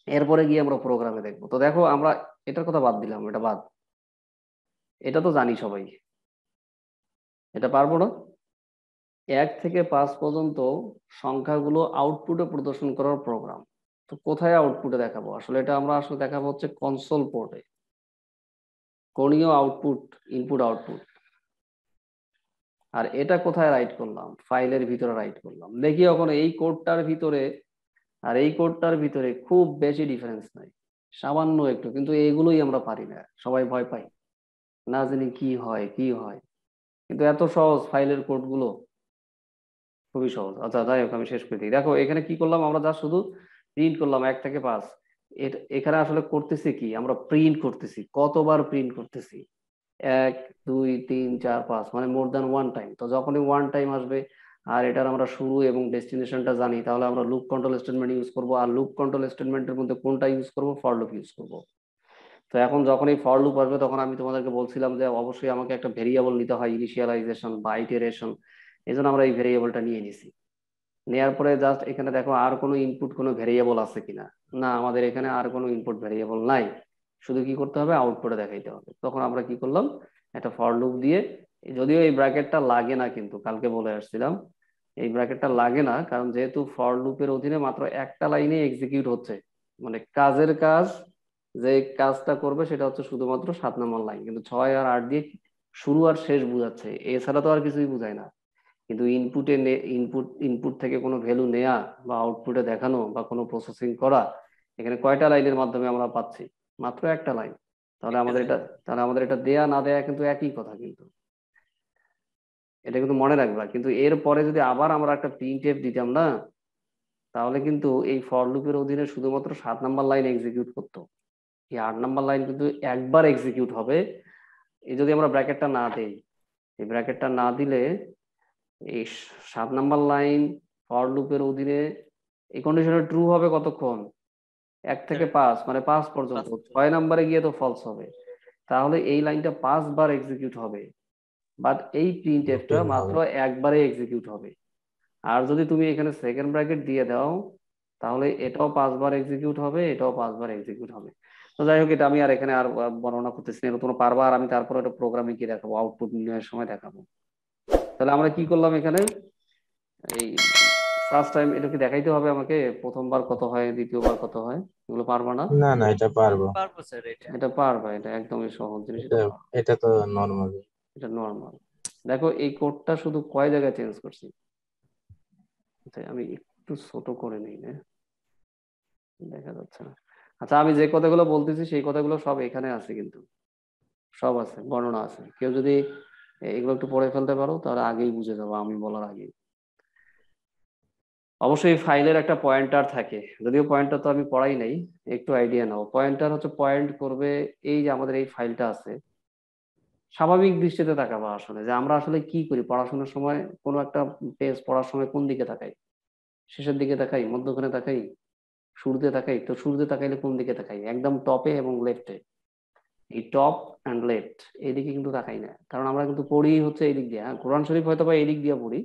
এরপরে গিয়ে আমরা প্রোগ্রামে দেখবো। তো দেখো, আমরা এটার কথা বাদ দিলাম, এটা বাদ, এটা তো জানি সবাই, এটা পারবো না। 1 থেকে 5 পর্যন্ত সংখ্যাগুলো আউটপুটে প্রদর্শন করার প্রোগ্রাম। তো কোথায় আউটপুটে দেখাবো? আসলে এটা আমরা আসলে দেখাবো হচ্ছে কনসোল পোর্টে, কোণীয় আউটপুট, ইনপুট আউটপুট। আর এটা কোথায় রাইট করলাম, ফাইলের ভিতরে রাইট করলাম। দেখি এখন এই কোডটার ভিতরে আর এই কোডটার ভিতরে খুব বেশি ডিফারেন্স নাই, সামান্য একটু, কিন্তু এগুলোই আমরা পারি না, সবাই ভয় পাই, না জানি কি হয় কি হয়। কিন্তু এত সহজ ফাইলের কোড গুলো, খুবই সহজ। আচ্ছা যাই হোক, আমি শেষ করে দিই। দেখো এখানে কি করলাম, আমরা যা শুধু প্রিন্ট করলাম 1 থেকে 5। এখানে আসলে করতেছি কি, আমরা প্রিন্ট করতেছি, কতবার প্রিন্ট করতেছি, 1 2 3 4 5, মানে মোর দ্যান ওয়ান টাইম। তো যখনই ওয়ান টাইম আসবে আর এটার আমরা শুরু এবং ডেস্টিনেশনটা জানি, তাহলে আমরা লুপ কন্ট্রোল স্টেটমেন্ট ইউজ করব। আর লুপ কন্ট্রোল স্টেটমেন্টের মধ্যে কোনটা ইউজ করব, ফর লুপ ইউজ করব। তো এখন যখন এই ফর লুপ আসবে, তখন আমি তোমাদেরকে বলছিলাম যে অবশ্যই আমাকে একটা ভেরিয়েবল নিতে হয়, ইনিশিয়ালাইজেশন বা আইটারেশন। এই জন্য আমরা এই ভেরিয়েবলটা নিয়ে নিছি। নেওয়ার পরে জাস্ট এখানে দেখো আর কোনো ইনপুট কোনো ভেরিয়েবল আছে কিনা, না আমাদের এখানে আর কোনো ইনপুট ভেরিয়েবল নাই। শুধু কি করতে হবে, আউটপুটে দেখাইতে হবে। তখন আমরা কি করলাম, একটা ফর লুপ দিয়ে, যদিও এই ব্র্যাকেটটা লাগে না, কিন্তু কালকে বলে আসছিলাম এই ব্র্যাকেটটা লাগে না, কারণ যেহেতু ফর লুপের অধীনে মাত্র একটা লাইনে এক্সিকিউট হচ্ছে, মানে কাজের কাজ, যে কাজটা করবে সেটা হচ্ছে শুধুমাত্র 7 নম্বর লাইন, কিন্তু 6 আর 8 দিয়ে শুরু আর শেষ বুঝাচ্ছে, এছাড়া তো আর কিছুই বুঝায় না। কিন্তু ইনপুট থেকে কোনো ভ্যালু নেয়া বা আউটপুটে দেখানো বা কোনো প্রসেসিং করা, এখানে কয়টা লাইনের মাধ্যমে আমরা পাচ্ছি, মাত্র একটা লাইন। তাহলে আমাদের এটা দেয়া না দেয়া কিন্তু একই কথা, কিন্তু এটা কিন্তু মনে রাখবা। কিন্তু এর পরে যদি আবার আমরা একটা প্রিন্টএফ দিতাম না, তাহলে কিন্তু এই ফর লুপের অধীনে শুধুমাত্র 7 নম্বর লাইন এক্সিকিউট করতো, এই 8 নম্বর লাইন কিন্তু একবার এক্সিকিউট হবে। এই যদি আমরা ব্র্যাকেটটা না দেই, এই ব্র্যাকেটটা না দিলে এই 7 নম্বর লাইন ফর লুপের অধীনে এই কন্ডিশনে ট্রু হবে কতক্ষণ, 1 থেকে 5, মানে 5 পর্যন্ত। 6 নম্বরে গিয়ে তো ফলস হবে। তাহলে এই লাইনটা 5 বার এক্সিকিউট হবে, বাট এই প্রিন্ট এফটা রুটিন মাত্র হবে। একবারে এক্সিকিউট হবে। আর যদি তুমি এখানে সেকেন্ড ব্র্যাকেট দিয়ে দাও, তাহলে এটাও 5 বার এক্সিকিউট হবে, এটাও 5 বার এক্সিকিউট হবে। তো যাই হোক, এটা আমি আর এখানে আর বর্ণনা করতেছি না, তোমরা পারবা। আর আমি তারপরে একটা প্রোগ্রামে কি দেখাবো, আউটপুট নির্ণয়ের সময় দেখাবো। তাহলে আমরা কি করলাম এখানে, এই ফার্স্ট টাইম এটা কি দেখাইতে হবে আমাকে, প্রথমবার কত হয়, দ্বিতীয়বার কত হয়, এগুলো পারবা না? না না, এটা পারবো। পারবো স্যার এটা। এটা পারবা, এটা একদমই সহজ জিনিস, এটা এটা পারবা। এটা তো নর্মাল। এটা নর্মাল। দেখো এই কোডটা শুধু কয় জায়গায় চেঞ্জ করছি। আচ্ছা আমি একটু ছোট করে নিই না, দেখা যাচ্ছে না। আচ্ছা আমি যে কথাগুলো বলতেছি সেই কথাগুলো সব এখানে আছে, কিন্তু সব আছে, বর্ণনা আছে। কেউ যদি এগুলো একটু পড়ে ফেলতে পারো, তাহলে আগেই বুঝে যাবো আমি বলার আগে। অবশ্যই ফাইলের একটা পয়েন্টার থাকে, যদিও পয়েন্টার তো আমি পড়াই নাই, একটু আইডিয়া নাও। পয়েন্টার হচ্ছে পয়েন্ট করবে, এই যে আমাদের এই ফাইলটা আছে, স্বাভাবিক দৃষ্টিতে তাকাবা আসলে, যে আমরা আসলে কি করি পড়াশোনার সময়, কোনো একটা পেজ পড়ার সময় কোন দিকে তাকাই, শেষের দিকে তাকাই, মধ্যখানে তাকাই, শুরুতে তাকাই। তো শুরুতে তাকাইলে কোন দিকে তাকাই, একদম টপে এবং লেফটে। এই টপ অ্যান্ড লেফট এইদিকে কিন্তু তাকাই না, কারণ আমরা কিন্তু পড়ি হচ্ছে এই দিক দিয়ে। হ্যাঁ, কোরআন শরীফ হয়তো বা এই দিক দিয়ে পড়ি,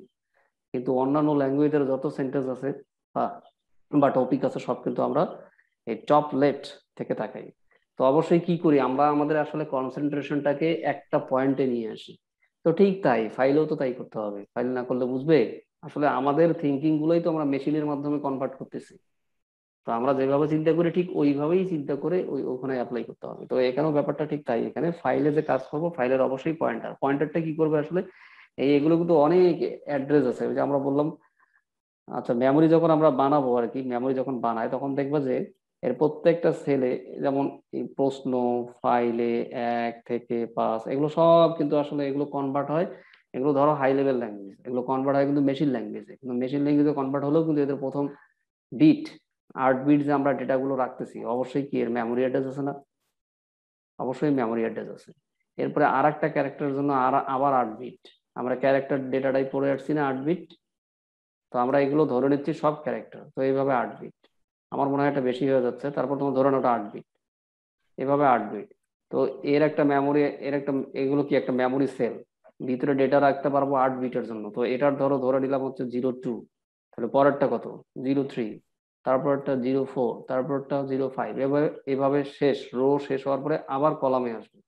কিন্তু অন্যান্য ল্যাঙ্গুয়েজের যত সেন্টেন্স আছে বা বা টপিক আছে, সব কিন্তু আমরা এই টপ লেফট থেকে তাকাই। তো অবশ্যই কি করি আমরা, আমাদের আসলে কনসেন্ট্রেশনটাকে একটা পয়েন্টে নিয়ে আসি। তো ঠিক তাই ফাইলেও তো তাই করতে হবে, ফাইল না করলে বুঝবে। আসলে আমাদের থিঙ্কিং গুলোই তো আমরা মেশিনের মাধ্যমে কনভার্ট করতেছি। তো আমরা যেভাবে চিন্তা করি ঠিক ওইভাবেই চিন্তা করে ওখানে অ্যাপ্লাই করতে হবে। তো এখানেও ব্যাপারটা ঠিক তাই, এখানে ফাইলে যে কাজ করবো, ফাইলের অবশ্যই পয়েন্টারটা কি করবে আসলে, এগুলো কিন্তু অনেক অ্যাড্রেস আছে, ওই যে আমরা বললাম। আচ্ছা মেমোরি যখন আমরা বানাবো আর কি, মেমোরি যখন বানায় তখন দেখবা যে এর প্রত্যেকটা সেলে, যেমন এই প্রশ্ন, ফাইলে 1 থেকে 5, এগুলো সব কিন্তু আসলে এগুলো কনভার্ট হয়। এগুলো ধরো হাই লেভেল ল্যাঙ্গুয়েজ, এগুলো কনভার্ট হয় কিন্তু মেশিন ল্যাঙ্গুয়েজে। কিন্তু মেশিন ল্যাঙ্গুয়েজে কনভার্ট হলেও কিন্তু এদের প্রথম বিট, 8 বিট যে আমরা ডেটাগুলো রাখতেছি, অবশ্যই কি এর মেমোরি অ্যাড্রেস আছে না, অবশ্যই মেমোরি অ্যাড্রেস আছে। এরপরে আর একটা ক্যারেক্টারের জন্য আবার 8 বিট, আমরা ক্যারেক্টার ডেটাটাই পড়ে আসছি না 8 বিট। তো আমরা এগুলো ধরে নিচ্ছি সব ক্যারেক্টার, তো এইভাবে 8 বিট। আমার মনে হয় এটা বেশি হয়ে যাচ্ছে, তারপর তোমার ধরে ওটা 8 বিট, এভাবে 8 বিট। তো এর একটা মেমোরি, এর একটা, এগুলো কি একটা মেমোরি সেল, ভিতরে ডেটা রাখতে পারবো 8 বিটের জন্য। তো এটার ধরে নিলাম হচ্ছে 0 2, তাহলে পরেরটা কত, 0 3, তারপরটা 0 4, তারপরটা 0 5, এভাবে এভাবে শেষ হওয়ার পরে আবার কলামে আসবে।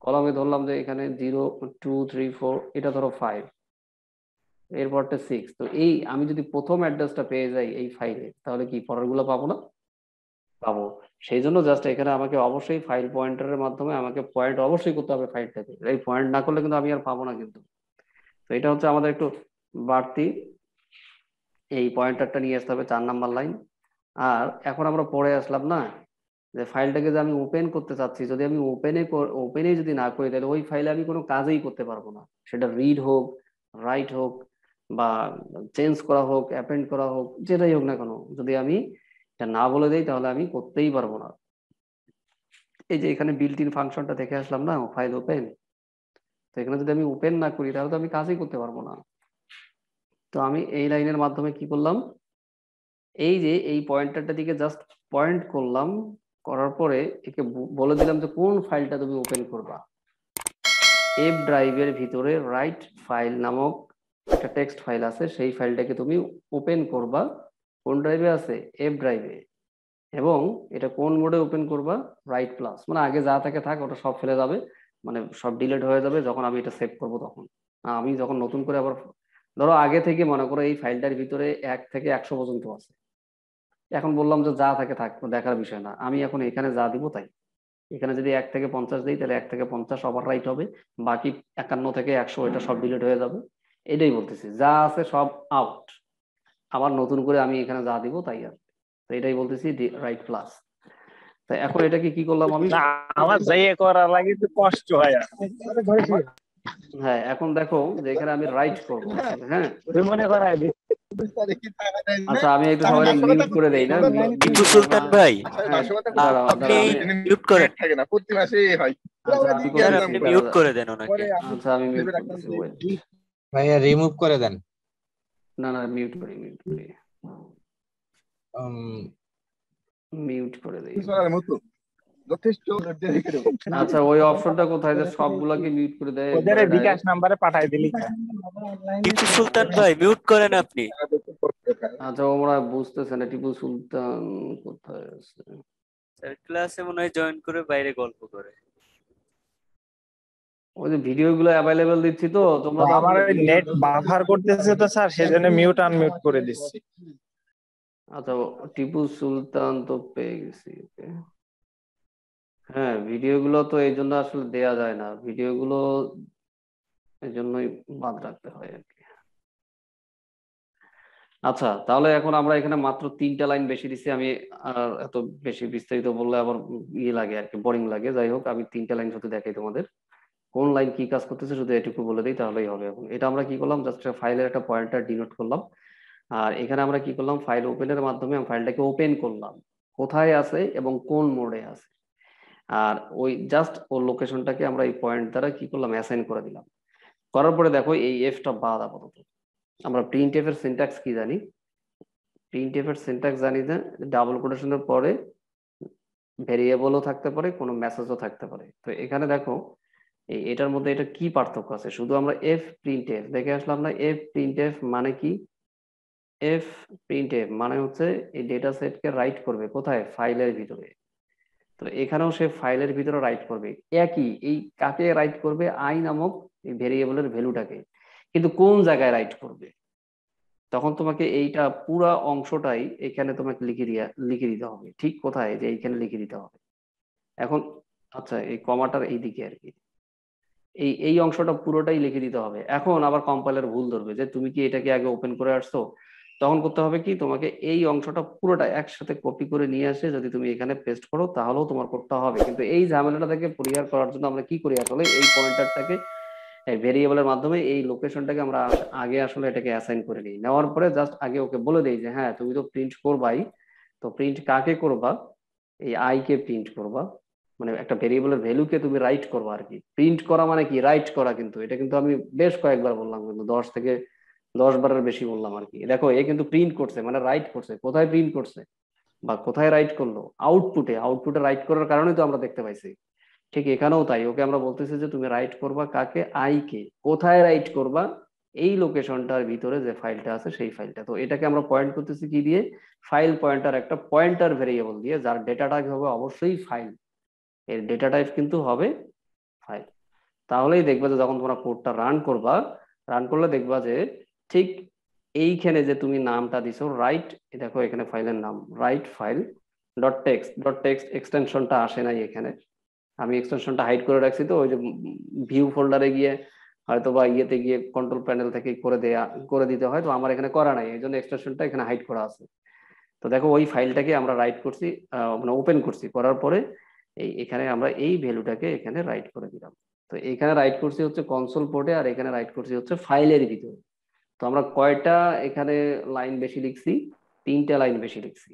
কলামে ধরলাম যে এখানে 0 2 3 4, এটা ধরো 5, এরপরটা 6। তো এই আমি যদি প্রথম অ্যাড্রেসটা পেয়ে যাই এই ফাইলে, তাহলে কি পরের গুলো পাবো না, পাবো। সেই জন্য জাস্ট এখানে আমাকে অবশ্যই ফাইল পয়েন্টারের মাধ্যমে আমাকে পয়েন্ট অবশ্যই করতে হবে ফাইলটাকে, এই পয়েন্ট না করলে কিন্তু আমি আর পাবো না কিন্তু। তো এটা হচ্ছে আমাদের একটু বাড়তি এই পয়েন্টারটা নিয়ে আসতে হবে 4 নাম্বার লাইন। আর এখন আমরা পড়ে আসলাম না যে ফাইলটাকে যে আমি ওপেন করতে চাচ্ছি, যদি আমি ওপেনে যদি না করি তাহলে ওই ফাইলে আমি কোনো কাজই করতে পারবো না। সেটা রিড হোক, রাইট হোক, বা চেঞ্জ করা হোক, অ্যাপেন্ড করা হোক, যেটাই হোক না কেন, যদি আমি এটা না বলে দিই তাহলে আমি করতেই পারবো না। এই যে এখানে বিল্ট ইন ফাংশনটা দেখে আসলাম না, ফাইল ওপেন, তো এখানে যদি আমি ওপেন না করি তাহলে তো আমি কাজই করতে পারবো না। তো আমি এই লাইনের মাধ্যমে কি করলাম, এই যে এই পয়েন্টারটা দিকে জাস্ট পয়েন্ট করলাম, করার পরে একে বলে দিলাম যে কোন ফাইলটা তুমি ওপেন করবা। এফ ড্রাইভের ভিতরে রাইট ফাইল নামক একটা টেক্সট ফাইল আছে, সেই ফাইলটাকে তুমি ওপেন করবা। কোন ড্রাইভে আছে? এফ ড্রাইভে। এবং এটা কোন মোডে ওপেন করবা? রাইট প্লাস, মানে আগে যা থাকে থাক, ওটা সব ফেলে যাবে, মানে সব ডিলিট হয়ে যাবে যখন আমি এটা সেভ করব তখন। আমি যখন নতুন করে আবার, ধরো আগে থেকে মনে করো এই ফাইলটার ভিতরে 1 থেকে 100 পর্যন্ত আছে, এখন বললাম যে যা থাকে থাক, দেখার বিষয় না, আমি এখন এখানে যা দিব তাই। এখানে যদি 1 থেকে 50 দিই তাহলে 1 থেকে 50 ওভার রাইট হবে, বাকি 51 থেকে 100 এটা সব ডিলিট হয়ে যাবে। এটাই বলতেছি, যা আছে সব আউট, আবার নতুন করে আমি এখানে যা দিব তাই আসবে। তো এটাই বলতেছি রাইট প্লাস। তো এখন এটাকে কি করলাম আমি, না আমার যাই করা লাগে তো কষ্ট হয় আর। হ্যাঁ এখন দেখো যে এখানে আমি রাইট করবো আসলে, হ্যাঁ তুই মনে করাই দিস। আচ্ছা আমি একটু সবাই মিউট করে দেই না, টিপু সুলতান ভাই, হ্যাঁ দাঁড়াও আপনি দাঁড়াও, মিউট করেন। আচ্ছা আমি স্যার করতেছি, আপনি মিউট করে দেন ওনাকে। আচ্ছা আমি মিউট করতেছি, wait। ভাইয়া রিমুভ করে দেন। না না মিউট করি, মিউট করি, মিউট করে দেই। আচ্ছা ওই অপশনটা কোথায় যে সবগুলাকে মিউট করে দেয় ওদের একবারে বিকাশ direct? নাম্বারে পাঠাই দিলি। টিপু সুলতান ভাই মিউট করেন আপনি। আচ্ছা ওরা বুঝতেছে না, টিপু সুলতান কোথায় আছে? স্যার ক্লাসে মনে হয় জয়েন করে বাইরে গল্প করে। ওই যে ভিডিও গুলো অ্যাভেলেবেল দিচ্ছি, তো তোমরা তো আমার আসলে নেট বাফার করতেছে তো স্যার, সেজন্য মিউট আনমিউট করে দিচ্ছি। আচ্ছা টিপু সুলতান তো পেয়ে গেছি, ওকে। হ্যাঁ ভিডিও গুলো তো এই জন্য আসলে দেয়া যায় না, ভিডিও গুলো এই জন্যই বাদ রাখতে হয় আর কি। আচ্ছা তাহলে এখন আমরা এখানে মাত্র 3টা লাইন বেশি দিচ্ছি, আমি আর এত বেশি বিস্তারিত বললে আবার ইয়ে লাগে আর কি, বোরিং লাগে। যাই হোক আমি 3টা লাইন শুধু দেখাই তোমাদের, কোন লাইন কি কাজ করতেছে শুধু এটুকু বলে দিই তাহলেই হবে। এখন এটা আমরা কি করলাম, জাস্ট ফাইলের একটা পয়েন্টার ডিনোট করলাম, আর এখানে আমরা কি করলাম, ফাইল ওপেনের মাধ্যমে ফাইলটাকে ওপেন করলাম, কোথায় আছে এবং কোন মোডে আছে। আর ওই জাস্ট ওর লোকেশনটাকে আমরা এই পয়েন্ট দ্বারা কি করলাম, অ্যাসাইন করে দিলাম। করার পরে দেখো এই এফটা বাদ আপাতত। আমরা প্রিন্ট এফ এর সিনট্যাক্স কি জানি, প্রিন্ট এফ এর সিনট্যাক্স জানি যে ডাবল কোটেশনের পরে ভেরিয়েবলও থাকতে পারে, কোনো মেসেজও থাকতে পারে। তো এখানে দেখো এটার মধ্যে এটা কি পার্থক্য আছে, শুধু আমরা এফ প্রিন্ট এফ দেখে আসলাম না। এফ প্রিন্ট এফ মানে কি, এফ প্রিন্ট এফ মানে হচ্ছে এই ডেটা সেটকে রাইট করবে কোথায়, ফাইলের ভিতরে। তো এখানেও সে ফাইলের ভিতরে রাইট করবে, একই এই কাকে রাইট করবে, আই নামক এই ভেরিয়েবলের ভ্যালুটাকে, কিন্তু কোন জায়গায় রাইট করবে, তখন তোমাকে এইটা পুরা অংশটাই এখানে তোমাকে লিখে দিতে হবে, ঠিক কোথায়, যে এইখানে লিখে দিতে হবে। এখন আচ্ছা এই কমাটার এই দিকে আর কি, এই অংশটা পুরোটাই লিখে দিতে হবে। এখন আবার কম্পাইলার ভুল ধরবে যে তুমি কি এটাকে আগে ওপেন করে আসছো, তখন করতে হবে কি, তোমাকে এই অংশটা পুরোটা একসাথে কপি করে নিয়ে আসে যদি তুমি এখানে পেস্ট করো তাহলেও তোমার করতে হবে। কিন্তু এই ঝামেলাটা থেকে পরিহার করার জন্য আমরা কি করি, আসলে এই পয়েন্টারটাকে ভেরিয়েবলের মাধ্যমে এই লোকেশনটাকে আমরা আগে আসলে এটাকে অ্যাসাইন করে নিই, নেওয়ার পরে জাস্ট আগে ওকে বলে দেই যে হ্যাঁ তুমি তো প্রিন্ট করবাই, তো প্রিন্ট কাকে করবা, এই আই কে প্রিন্ট করবা, মানে একটা ভেরিয়েবলের ভ্যালুকে তুমি রাইট করবা আর কি। প্রিন্ট করা মানে কি, রাইট করা, কিন্তু এটা কিন্তু আমি বেশ কয়েকবার বললাম, কিন্তু 10 থেকে 10 বারের বেশি বললাম আর কি। দেখো এ কিন্তু প্রিন্ট করছে মানে রাইট করছে, কোথায় প্রিন্ট করছে বা কোথায় রাইট করলো, আউটপুটে। আউটপুটে রাইট করার কারণে তো আমরা দেখতে পাইছি। ঠিক এখানেও তাই, ওকে আমরা বলতেছি যে তুমি রাইট করবা কাকে, আই কে, কোথায় রাইট করবা, এই লোকেশনটার ভিতরে যে ফাইলটা আছে সেই ফাইলটা। তো এটাকে আমরা পয়েন্ট করতেছি কি দিয়ে, ফাইল পয়েন্টার, একটা পয়েন্টার ভেরিয়েবল দিয়ে, যার ডেটা টাইপ হবে অবশ্যই ফাইল, এর ডেটা টাইপ কিন্তু হবে ফাইল। তাহলেই দেখবা যে যখন তোমরা কোডটা রান করবা, রান করলে দেখবা যে ঠিক এইখানে যে তুমি নামটা দিছো রাইট, দেখো এখানে ফাইলের নাম রাইট ফাইল ডট টেক্সট এক্সটেনশনটা আসে নাই এখানে, আমি এক্সটেনশনটা হাইড করে রাখছি, তো ওই যে ভিউ ফোল্ডারে গিয়ে হয়তো বা ইয়েতে গিয়ে কন্ট্রোল প্যানেল থেকে করে দিতে হয়, তো আমার এখানে করা নাই, এই জন্য এক্সটেনশনটা এখানে হাইড করা আছে। তো দেখো ওই ফাইলটাকে আমরা রাইট করছি, মানে ওপেন করছি, করার পরে এখানে আমরা এই ভ্যালুটাকে এখানে রাইট করে দিলাম। তো এখানে রাইট করছি হচ্ছে কনসোল পোর্টে, আর এখানে রাইট করছি হচ্ছে ফাইলের ভিতরে। তো আমরা কয়টা এখানে লাইন বেশি লিখছি? 3টা লাইন বেশি লিখছি,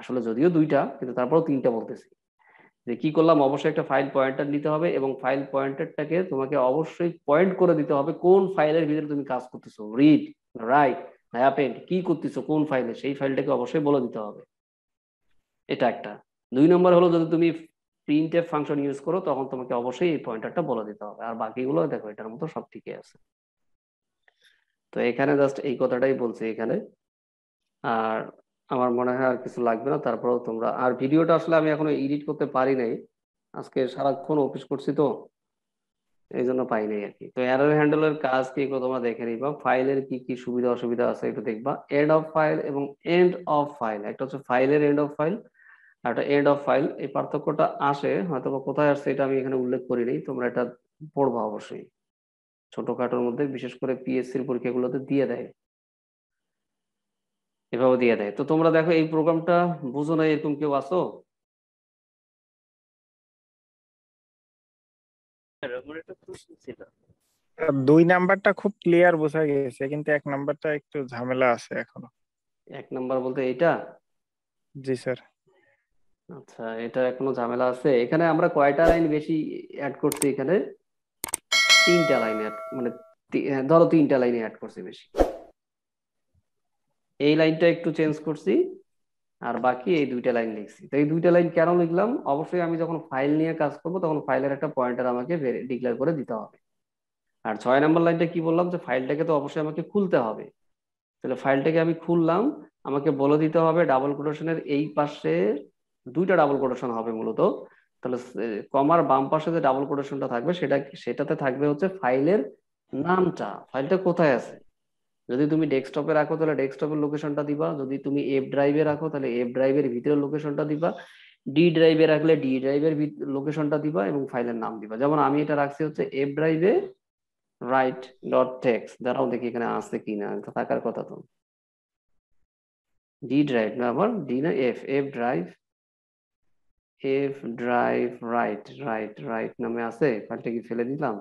আসলে যদিও 2টা, কিন্তু তারপরেও 3টা বলতেছি। যে কি করলাম, অবশ্যই একটা ফাইল পয়েন্টার নিতে হবে, এবং ফাইল পয়েন্টারটাকে তোমাকে অবশ্যই পয়েন্ট করে দিতে হবে কোন ফাইলের ভিতরে তুমি কাজ করতেছো, রিড, রাইট, অ্যাপেন্ড, কি করতেছো কোন ফাইলে, সেই ফাইলটাকে অবশ্যই বলে দিতে হবে। এটা একটা। 2 নম্বর হলো, যদি তুমি প্রিন্টএফ ফাংশন ইউজ করো তখন তোমাকে অবশ্যই এই পয়েন্টারটা বলে দিতে হবে, আর বাকিগুলো দেখো এটার মতো সব ঠিকই আছে। তো এখানে জাস্ট এই কথাটাই বলছি এখানে, আর আমার মনে হয় আর কিছু লাগবে না। তারপরেও তোমরা, আর ভিডিওটা আসলে আমি এখনো এডিট করতে পারি নাই, আজকে সারাক্ষণ অফিস করছি তো, এই জন্য পাই নাই আর কি। তো এরর হ্যান্ডেলের কাজ কি তোমরা দেখে নিবা, ফাইলের কি কি সুবিধা অসুবিধা আছে একটু দেখবা। এন্ড অফ ফাইল এবং এন্ড অফ ফাইল, একটা হচ্ছে ফাইলের এন্ড অফ ফাইল, আর একটা এন্ড অফ ফাইল। এই পার্থক্যটা আসে হয়তো বা কোথায় আসছে এটা আমি এখানে উল্লেখ করি নাই, তোমরা এটা পড়বা অবশ্যই, ছোটখাটোর মধ্যে, বিশেষ করে পিএসসির পরীক্ষাগুলোতে দিয়ে দেয়, এভাবে দিয়ে দেয়। তো তোমরা দেখো এই প্রোগ্রামটা বুঝো না এরকম কেউ আসো? স্যার আমার একটা প্রশ্ন ছিল। 2 নাম্বারটা খুব ক্লিয়ার বোঝা গেছে, কিন্তু 1 নাম্বারটা একটু ঝামেলা আছে এখনো। 1 নাম্বার বলতে এইটা? জি স্যার। আচ্ছা, এটা এখনো ঝামেলা আছে। এখানে আমরা কয়টা লাইন বেশি অ্যাড করছি? এখানে 3টা লাইন অ্যাড, মানে ধরো 3টা লাইনে অ্যাড করছি বেশি। এই লাইনটা একটু চেঞ্জ করছি, আর বাকি এই 2টা লাইন লিখছি। তো এই 2টা লাইন কেন লিখলাম? অবশ্যই আমি যখন ফাইল নিয়ে কাজ করব তখন ফাইলের একটা পয়েন্টার আমাকে ডিক্লেয়ার করে দিতে হবে। আর 6 নাম্বার লাইনটা কি বললাম, যে ফাইলটাকে তো অবশ্যই আমাকে খুলতে হবে। তাহলে ফাইলটাকে আমি খুললাম, আমাকে বলে দিতে হবে ডাবল কোটেশনের এই পাশে 2টা ডাবল কোটেশন হবে মূলত। তাহলে কমার বাম পাশে যে ডাবল কোটেশনটা থাকবে সেটাতে থাকবে হচ্ছে ফাইলের নামটা, ফাইলটা কোথায় আছে। যদি তুমি ডেস্কটপে রাখো তাহলে ডেস্কটপের লোকেশনটা দিবা, যদি তুমি এফ ড্রাইভে রাখো তাহলে এফ ড্রাইভের ভিতরের লোকেশনটা দিবা, ডি ড্রাইভে রাখলে ডি ড্রাইভের লোকেশনটা দিবা, এবং ফাইলের নাম দিবা। যেমন আমি এটা রাখছি হচ্ছে এফ ড্রাইভে রাইট ডট টেক্সট, দাঁড়াও দেখি এখানে আসছে কিনা, থাকার কথা তো। ডি ড্রাইভ না, আবার ডি না, F, F drive right right right নামে আছে। ফাইলটা কি ফেলে দিলাম?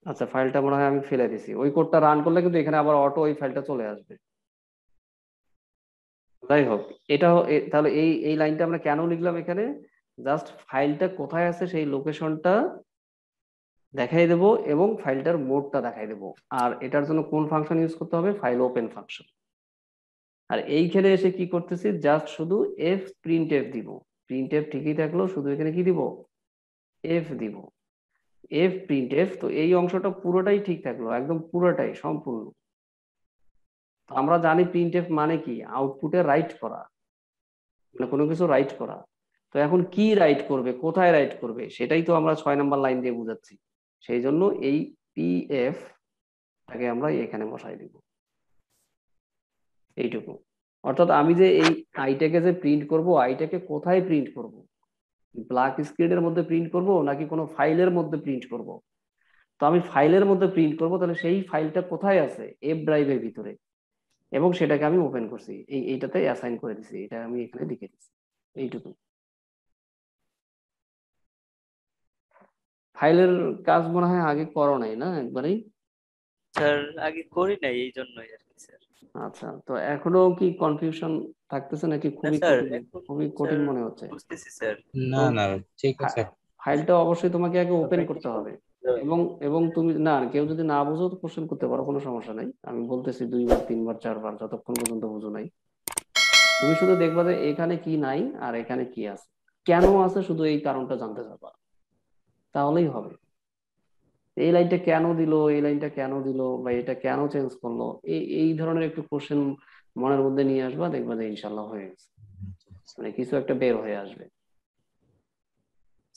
আচ্ছা, ফাইলটা মনে হয় আমি ফেলে দিছি। ওই কোডটা রান করলে কিন্তু এখানে আবার অটো ওই ফাইলটা চলে আসবে। যাই হোক, তাহলে এই এই লাইনটা আমরা কেন লিখলাম এখানে? জাস্ট ফাইলটা কোথায় আছে সেই লোকেশনটা দেখাই দেব, এবং ফাইলটার মোডটা দেখাই দেব। আর এটার জন্য কোন ফাংশন ইউজ করতে হবে? File open function. আর এইখানে এসে কি করতেছি, জাস্ট শুধু এফ প্রিন্ট এফ দিব। প্রিন্ট এফ ঠিকই থাকলো, শুধু এখানে কি দিব? এফ দিব, এফ প্রিন্ট এফ। তো এই অংশটা পুরোটাই ঠিক থাকলো, একদম পুরোটাই সম্পূর্ণ। আমরা জানি প্রিন্ট এফ মানে কি, আউটপুটে রাইট করা, মানে কোনো কিছু রাইট করা। তো এখন কি রাইট করবে, কোথায় রাইট করবে, সেটাই তো আমরা 6 নাম্বার লাইন দিয়ে বুঝাচ্ছি। সেই জন্য এই পিএফ টাকে আমরা এখানে বসাই দিব, এইটুকু। অর্থাৎ আমি যে এই আইটাকে যে প্রিন্ট করব, আইটাকে কোথায় প্রিন্ট করব, ব্ল্যাক স্ক্রিনের মধ্যে প্রিন্ট করব নাকি কোনো ফাইলের মধ্যে প্রিন্ট করব? তো আমি ফাইলের মধ্যে প্রিন্ট করব, তাহলে সেই ফাইলটা কোথায় আছে? এফ ড্রাইভের ভিতরে, এবং সেটাকে আমি ওপেন করছি, এইটাতে অ্যাসাইন করে দিছি, এটা আমি এখানে লিখে দিচ্ছি, এইটুকু। ফাইলের কাজ মনে হয় আগে করো নাই না একবারেই? স্যার আগে করি নাই, এই জন্যই আর কি স্যার। আচ্ছা, তো এখনো কি কনফিউশন থাকতেছে নাকি না খুবই স্যার, কঠিন, এখন খুবই স্যার কঠিন মনে হচ্ছে? বুঝতেছি স্যার। তো না না ঠিক আছে। ফাইলটা অবশ্যই তোমাকে আগে ওপেন করতে হবে, এবং এবং তুমি না, কেউ যদি না বুঝো তো কোশ্চেন করতে পারো, কোনো সমস্যা নাই। আমি বলতেছি 2বার 3বার 4বার, যতক্ষণ পর্যন্ত বুঝো নাই। তুমি শুধু দেখবা যে এখানে কি নাই আর এখানে কি আছে, কেন আছে, শুধু এই কারণটা জানতে চাবা, তাহলেই হবে। এই লাইনটা কেন দিল, এই লাইনটা কেন দিল, বা এটা কেন চেঞ্জ করলো, এই এই ধরনের একটু কোশ্চেন মনের মধ্যে নিয়ে আসবা, দেখবা যে ইনশাল্লাহ হয়ে গেছে, মানে কিছু একটা বের হয়ে আসবে।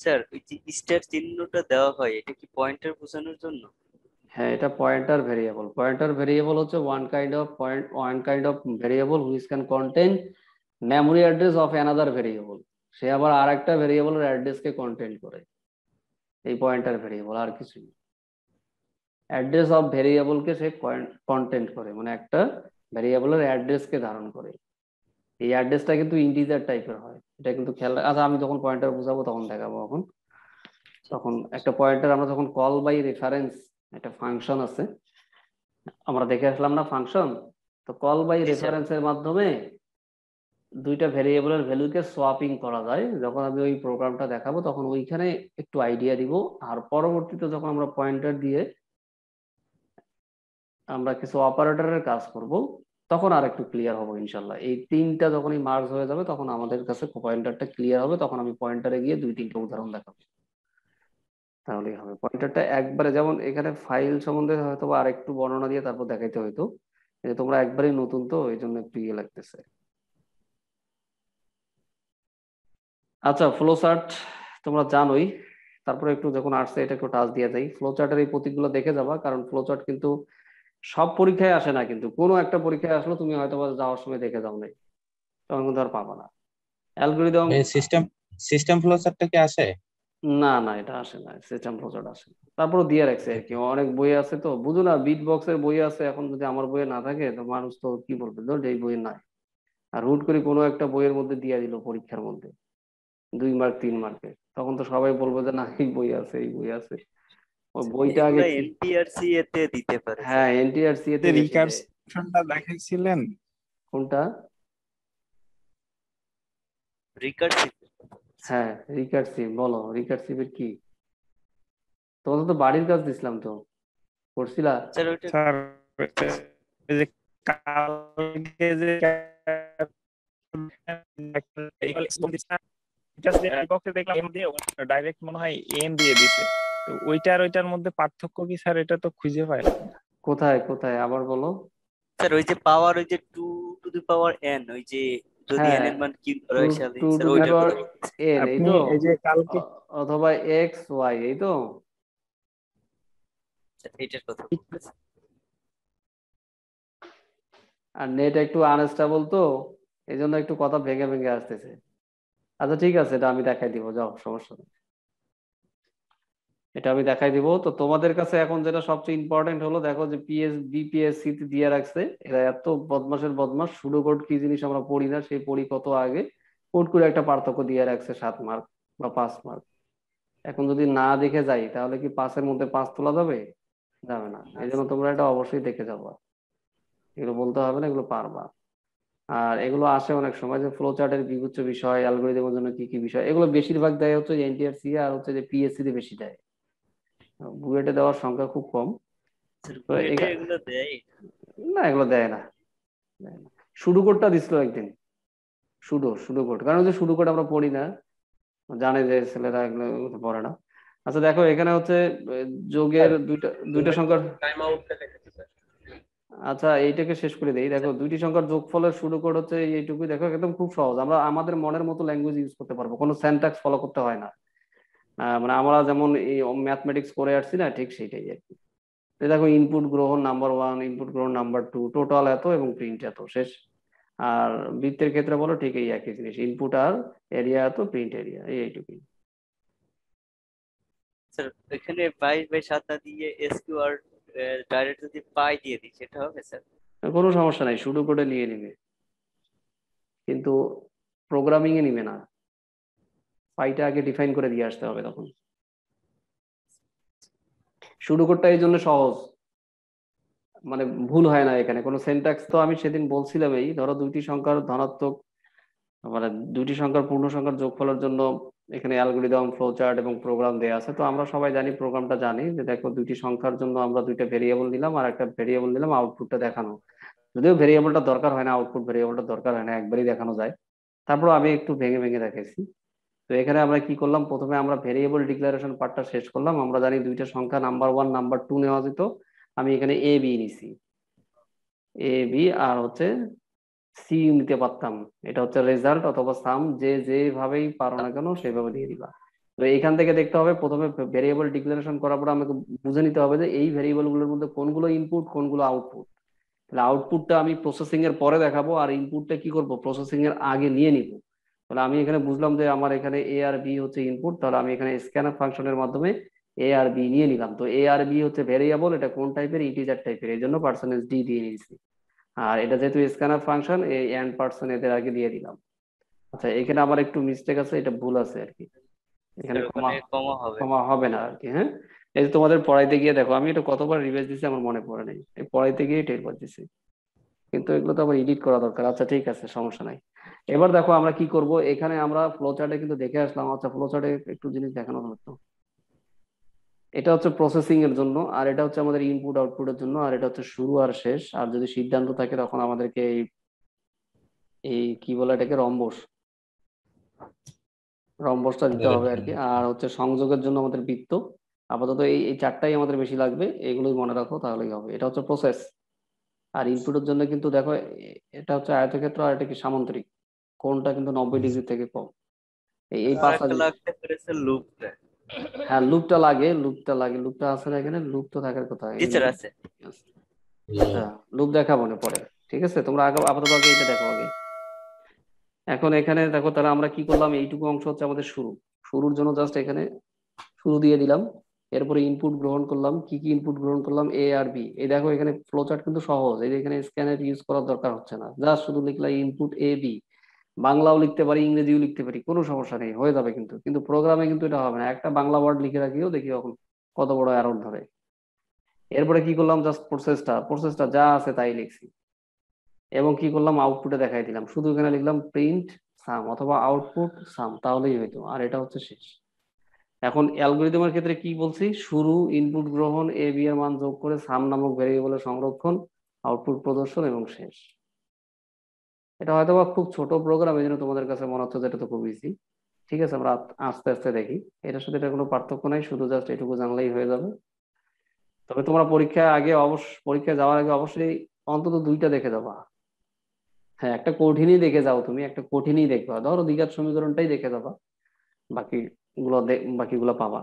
স্যার ওই যে স্টার চিহ্নটা দেওয়া হয়, এটা কি পয়েন্টার বোঝানোর জন্য? হ্যাঁ, এটা পয়েন্টার ভেরিয়েবল। পয়েন্টার ভেরিয়েবল হচ্ছে one kind of variable which can contain memory address of another variable. সে আবার আর একটা ভেরিয়েবলের অ্যাড্রেসকে কন্টেন্ট করে। এই পয়েন্টার ভেরিয়েবল, আর কিছুই না। অ্যাড্রেস অফ ভেরিয়েবলকে সে কন্টেন্ট করে, মানে একটা ভেরিয়েবলের অ্যাড্রেসকে ধারণ করে। এই অ্যাড্রেসটা কিন্তু ইন্টিজার টাইপের হয়, এটা কিন্তু খেয়াল আচ্ছা আমি যখন পয়েন্টার বুঝাবো তখন দেখাবো। এখন তখন একটা পয়েন্টার আমরা যখন কল বাই রেফারেন্স, একটা ফাংশন আছে আমরা দেখে আসলাম না ফাংশন, তো কল বাই জি স্যার। রেফারেন্সের মাধ্যমে দুইটা ভেরিয়েবলের ভ্যালুকে সোয়াপিং করা যায়। যখন আমি ওই প্রোগ্রামটা দেখাবো তখন ওইখানে একটু আইডিয়া দিব, আর পরবর্তীতে যখন আমরা পয়েন্টার দিয়ে আমরা কিছু অপারেটরের কাজ করব তখন আর একটু ক্লিয়ার হবো ইনশাল্লাহ। এই তিনটা যখনই মার্জ হয়ে যাবে তখন আমাদের কাছে পয়েন্টারটা ক্লিয়ার হবে, তখন আমি পয়েন্টারে গিয়ে দুই তিনটা উদাহরণ দেখাবো, তাহলেই হবে। পয়েন্টারটা একবারে যেমন এখানে ফাইল সম্বন্ধে হয়তো বা আরেকটু বর্ণনা দিয়ে তারপর দেখাইতে হইতো, কিন্তু তোমরা একবারেই নতুন তো এই জন্য একটু ইয়ে লাগতেছে। আচ্ছা ফ্লো চার্ট তোমরা জানোই, তারপরে একটু যখন আসছে এটা একটু টাচ দিয়ে যাই। ফ্লো চার্টের এই প্রতীকগুলো দেখে যাবা, কারণ ফ্লো চার্ট কিন্তু সব পরীক্ষায় আসে না, কিন্তু কোনো একটা পরীক্ষায় আসলো তুমি হয়তো বা যাওয়ার সময় দেখে যাও নাই, তখন কিন্তু আর পাবা না। অ্যালগরিদম এই সিস্টেম সিস্টেম ফ্লো চার্টটা কি আসে? না না এটা আসে না, সিস্টেম ফ্লো চার্ট আসে না। তারপরে দিয়ে রাখছে আর কি, অনেক বই আছে তো বুঝো না, বিট বক্সের বই আছে, এখন যদি আমার বইয়ে না থাকে তো মানুষ তো কি বলবে, ধর এই বইয়ে নাই, আর হুট করে কোনো একটা বইয়ের মধ্যে দিয়ে দিল পরীক্ষার মধ্যে 2 মার্ক 3 মার্কে, তখন তো সবাই বলবো যে না এই বই আছে এই বই আছে। ওই বইটা আগে এগুলা কি, এনটিআরসি এতে দিতে পারে হ্যাঁ স্যার। এনটিআরসি এতে যে বেশি দেয়। রিকার্সনটা দেখাইছিলেন কোনটা? রিকারসিভ। হ্যাঁ রিকার্সিভ, বলো রিকার্সিভের কি? তোমাদের তো বাড়ির কাজ দিছিলাম তো, করছিলা? স্যার ওইটা স্যার। এই যে কালকে যে ডাইরেক্ট মনে হয় এন দিয়ে দিছে, তো ওইটার ওইটার মধ্যে পার্থক্য কি স্যার? এটা তো খুঁজে পাই না। কোথায় কোথায় আবার বলো। স্যার ওই যে পাওয়ার, ওই যে 2 টু দি পাওয়ার n, ওই যে যদি n হ্যাঁ এর মান কিউব করা টু হয় সালে, টু স্যার টু দি ওইটার পাওয়ার কথা বলতেছি। এন এই আপনি তো, এই যে কালকে অথবা এক্স ওয়াই এই তো। স্যার এইটার কথা বলতেছি। আর নেট একটু আনস্টেবল তো, এই জন্য একটু কথা ভেঙে ভেঙে আসতেছে। আচ্ছা ঠিক আছে, এটা আমি দেখাই দিব, যাও সমস্যা নেই, এটা আমি দেখাই দিব। তো তোমাদের কাছে এখন যেটা সবচেয়ে ইম্পর্টেন্ট হলো, দেখো যে বিপিএসসি তে দিয়ে রাখছে, এরা এত বদমাশের বদমাশ, সুডো কোড কি জিনিস আমরা পড়ি না, সেই পড়ি কত আগে, কোড করে একটা পার্থক্য দিয়ে রাখছে 7 মার্ক বা 5 মার্ক। এখন যদি না দেখে যাই তাহলে কি 5-এর মধ্যে 5 তোলা যাবে? যাবে না। এই জন্য তোমরা এটা অবশ্যই দেখে যাবো, এগুলো বলতে হবে না, এগুলো পারবা। আর এগুলো আসে অনেক সময় যে ফ্লো চার্টের বিবেচ্য বিষয়, অ্যালগরিদমের জন্য কি কি বিষয়, এগুলো বেশিরভাগ দেয় হচ্ছে এনটিআরসি আর হচ্ছে যে পিএসসি তে বেশি দেয়, বুয়েটে দেওয়ার সংখ্যা খুব কম। স্যার তো বুয়েটে এগুলো দেয়? না এগুলো দেয় না, দেয় না। সুডো কোডটা দিছিল একদিন, সুডো কোড, কারণ হচ্ছে সুডো কোড আমরা পড়ি না, জানে যে ছেলেরা এগুলো পড়ে না। আচ্ছা দেখো এখানে হচ্ছে যোগের দুইটা দুইটা সংখ্যার, টাইম আউট দেখাচ্ছে স্যার। আচ্ছা এইটাকে শেষ করে দেই। দেখো দুইটি সংখ্যার যোগফলের সুডো কোড হচ্ছে এইটুকুই, দেখো একদম খুব সহজ, আমরা আমাদের মনের মতো ল্যাঙ্গুয়েজ ইউজ করতে পারবো, কোনো সিনট্যাক্স ফলো করতে হয় না। মানে আমরা যেমন এই ম্যাথমেটিক্স করে আসছি না, ঠিক সেইটাই আর কি। এই দেখো ইনপুট গ্রহণ নাম্বার 1, ইনপুট গ্রহণ নাম্বার 2, টোটাল এত এবং প্রিন্ট এত, শেষ। আর বৃত্তের ক্ষেত্রে বলো ঠিক এই একই জিনিস, ইনপুট আর এরিয়া এত, প্রিন্ট এরিয়া, এইটুকুই। স্যার এখানে 22/7 না দিয়ে এসকিউআর ডাইরেক্ট যদি পাই দিয়ে দিই সেটা হবে স্যার? কোনো সমস্যা নাই, শুধু করে নিয়ে নিবে, কিন্তু প্রোগ্রামিং এ নিবে না, পাইটা আগে ডিফাইন করে দিয়ে আসতে হবে তখন। শুরু কোডটা এই জন্য সহজ, মানে ভুল হয় না এখানে কোনো সিনট্যাক্স। তো আমি সেদিন বলছিলাম, এই ধরো দুইটি সংখ্যার ধনাত্মক, মানে দুইটি সংখ্যার পূর্ণ সংখ্যার যোগফলের জন্য এখানে অ্যালগরিদম, ফ্লো চার্ট এবং প্রোগ্রাম দেয়া আছে। তো আমরা সবাই জানি, প্রোগ্রামটা জানি, যে দেখো দুইটি সংখ্যার জন্য আমরা দুইটা ভেরিয়েবল নিলাম আর একটা ভেরিয়েবল নিলাম, আউটপুটটা দেখানো, যদিও ভেরিয়েবলটা দরকার হয় না, আউটপুট ভেরিয়েবলটা দরকার হয় না, একবারই দেখানো যায়। তারপর আমি একটু ভেঙে ভেঙে দেখাইছি। তো এখানে আমরা কি করলাম, প্রথমে আমরা ভেরিয়েবল ডিক্লারেশন পার্টটা শেষ করলাম। আমরা জানি দুইটা সংখ্যা নাম্বার 1 নাম্বার 2 নেওয়া যেত, আমি এখানে এ বি নিছি, এ বি আর হচ্ছে সি নিতে পারতাম, এটা হচ্ছে রেজাল্ট অথবা সাম, যে যেভাবেই পারো না কেন সেভাবে দিয়ে দিবা। তো এখান থেকে দেখতে হবে, প্রথমে ভেরিয়েবল ডিক্লারেশন করার পর আমাকে বুঝে নিতে হবে যে এই ভেরিয়েবল গুলোর মধ্যে কোনগুলো ইনপুট কোনগুলো আউটপুট। তাহলে আউটপুটটা আমি প্রসেসিং এর পরে দেখাবো, আর ইনপুটটা কি করব, প্রসেসিং এর আগে নিয়ে নিব। তাহলে আমি এখানে বুঝলাম যে আমার এখানে এ আর বি হচ্ছে ইনপুট, তাহলে আমি এখানে স্ক্যানআপ ফাংশনের মাধ্যমে এ আর বি নিয়ে নিলাম। তো এ আর বি হচ্ছে ভেরিয়েবল, এটা কোন টাইপের, ইন্টিজার টাইপের, এই জন্য পার্সেন্টেজ ডি দিয়ে নিয়েছি। আর এটা যেহেতু স্ক্যানার ফাংশন, এই এন্ড পার্সন এদের আগে দিয়ে দিলাম। আচ্ছা, এখানে আমার একটু মিস্টেক আছে, এটা ভুল আছে আর কি, এখানে স্যার ওখানে কমা হবে। ক্ষমা হবে না আর কি। হ্যাঁ, এই যে তোমাদের পড়াইতে গিয়ে দেখো, আমি এটা কতবার রিভাইজ দিছি আমার মনে পড়ে নেই, এই পড়াইতে গিয়ে টের পাচ্ছি, কিন্তু এগুলো তো আবার এডিট করা দরকার। আচ্ছা ঠিক আছে, সমস্যা নাই। এবার দেখো আমরা কি করব, এখানে আমরা ফ্লো চার্টে কিন্তু দেখে আসলাম। আচ্ছা, ফ্লো চার্টে একটু জিনিস দেখানো হতো, এটা হচ্ছে প্রসেসিং এর জন্য, আর এটা হচ্ছে আমাদের ইনপুট আউটপুটের জন্য, আর এটা হচ্ছে শুরু আর শেষ। আর যদি সিদ্ধান্ত থাকে তখন আমাদেরকে এই এই কি বলে এটাকে, রম্বসটা দিতে হবে আর কি। আর হচ্ছে সংযোগের জন্য আমাদের বৃত্ত। আপাতত এই এই চারটাই আমাদের বেশি লাগবে, এগুলোই মনে রাখো তাহলেই হবে। এটা হচ্ছে প্রসেস। আর ইনপুটের জন্য কিন্তু দেখো, এটা হচ্ছে আয়তক্ষেত্র আর এটা কি সামান্তরিক, কোণটা কিন্তু 90 ডিগ্রি থেকে কম। এই আর পাঁচটা একটা লাগতে পেরেছে লুপটা। হ্যাঁ, লুপটা লাগে, লুপটা আছে না এখানে, লুপ তো থাকার কথা। এই টিচার আছে। আচ্ছা, লুপ দেখাবো না পরে, ঠিক আছে, তোমরা আগে আপাতত আগে এটা দেখো আগে। এখন এখানে দেখো, তাহলে আমরা কি করলাম, এইটুকু অংশ হচ্ছে আমাদের শুরুর জন্য জাস্ট এখানে শুরু দিয়ে দিলাম। এরপরে ইনপুট গ্রহণ করলাম, কি কি ইনপুট গ্রহণ করলাম, এ আর বি। এই দেখো এখানে ফ্লো চার্ট কিন্তু সহজ, এই যে এখানে স্ক্যানার ইউজ করার দরকার হচ্ছে না, জাস্ট শুধু লিখলাম ইনপুট এ বি। বাংলাও লিখতে পারি, ইংরেজিও লিখতে পারি, কোনো সমস্যা নেই, হয়ে যাবে। কিন্তু কিন্তু প্রোগ্রামে কিন্তু এটা হবে না, একটা বাংলা ওয়ার্ড লিখে রাখিও দেখি এখন কত বড় এরর ধরে। এরপরে কি করলাম, জাস্ট প্রসেসটা যা আছে তাই লিখছি, এবং কি করলাম, আউটপুটে দেখাই দিলাম। শুধু এখানে লিখলাম প্রিন্ট সাম অথবা আউটপুট সাম, তাহলেই হইতো। আর এটা হচ্ছে শেষ। এখন অ্যালগরিদমের ক্ষেত্রে কি বলছি, শুরু, ইনপুট গ্রহণ, এ বি এর মান যোগ করে সাম নামক ভেরিয়েবলের সংরক্ষণ, আউটপুট প্রদর্শন এবং শেষ। এটা হয়তো বা খুব ছোট প্রোগ্রাম, এই জন্য তোমাদের কাছে মনে হচ্ছে যে এটা তো খুব ইজি। ঠিক আছে, আমরা আস্তে আস্তে দেখি। এটার সাথে এটা কোনো পার্থক্য নাই, শুধু জাস্ট এটুকু জানলেই হয়ে যাবে। তবে তোমরা পরীক্ষায় যাওয়ার আগে অবশ্যই অন্তত দুইটা দেখে যাবা। হ্যাঁ, একটা কঠিনই দেখে যাও, তুমি একটা কঠিনই দেখবা, ধরো দ্বিঘাত সমীকরণটাই দেখে যাবা, বাকি বাকিগুলো পাবা।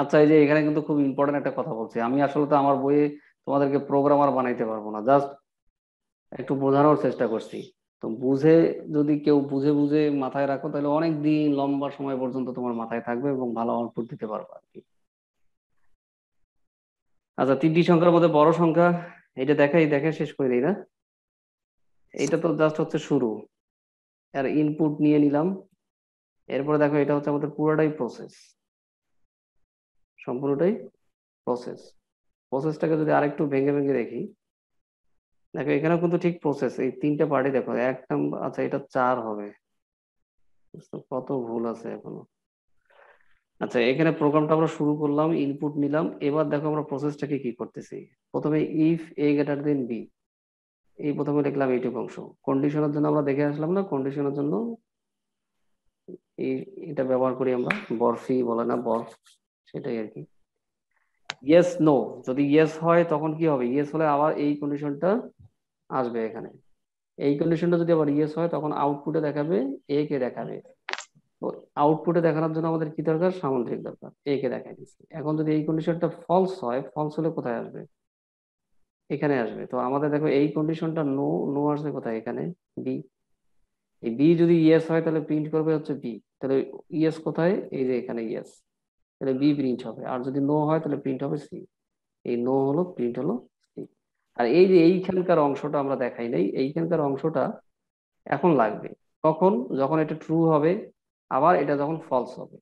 আচ্ছা, এই যে এখানে কিন্তু খুব ইম্পর্টেন্ট একটা কথা বলছি, আমি আসলে তো আমার বইয়ে তোমাদেরকে প্রোগ্রামার বানাইতে পারবো না, জাস্ট একটু বোঝানোর চেষ্টা করছি। তো যদি কেউ বুঝে বুঝে মাথায় রাখো, তাহলে অনেক দিন লম্বা সময় পর্যন্ত তোমার মাথায় থাকবে এবং ভালো আউটপুট দিতে পারবে আর কি। আচ্ছা, তিনটি সংখ্যার মধ্যে বড় সংখ্যা, এটা দেখে শেষ করে দিই না। এটা তো জাস্ট হচ্ছে শুরু, আর ইনপুট নিয়ে নিলাম। এরপরে দেখো, এটা হচ্ছে আমাদের পুরোটাই প্রসেস, সম্পূর্ণটাই প্রসেসটাকে যদি আরেকটু ভেঙে ভেঙে দেখি, দেখো এখানেও কিন্তু ঠিক প্রসেস, এই তিনটা পার্টি দেখো, এক নাম্বার, আচ্ছা এটা 4 হবে, কত ভুল আছে এখনো। আচ্ছা, এখানে প্রোগ্রামটা আমরা শুরু করলাম, ইনপুট নিলাম। এবার দেখো আমরা প্রসেসটাকে কি করতেছি, প্রথমে if A greater than B, এই প্রথমে লিখলাম এইটুকু অংশ। কন্ডিশনের জন্য আমরা দেখে আসলাম না, কন্ডিশনের জন্য এই এটা ব্যবহার করি আমরা, বরফি বলে না, বরফ, সেটাই আর কি। ইয়েস নো, যদি ইয়েস হয় তখন কি হবে, ইয়েস হলে আবার এই কন্ডিশনটা আসবে এখানে। এই কন্ডিশনটা যদি আবার ইয়েস হয় তখন আউটপুটে দেখাবে, এ কে দেখাবে। তো আউটপুটে দেখানোর জন্য আমাদের কি দরকার, সামুদ্রিক দরকার, এ কে দেখাই দিচ্ছি। এখন যদি এই কন্ডিশনটা ফলস হয়, ফলস হলে কোথায় আসবে, এখানে আসবে। তো আমাদের দেখো এই কন্ডিশনটা নো আসবে কোথায়, এখানে বি। এই বি যদি ইয়েস হয় তাহলে প্রিন্ট করবে হচ্ছে বি, তাহলে ইয়েস কোথায়, এই যে এখানে ইয়েস, তাহলে বি প্রিন্ট হবে। আর যদি নো হয় তাহলে প্রিন্ট হবে সি, এই নো হলো প্রিন্ট হলো সি। আর এই যে এইখানকার অংশটা আমরা দেখাই নাই, এইখানকার অংশটা এখন লাগবে কখন, যখন এটা ট্রু হবে, আবার এটা যখন ফলস হবে।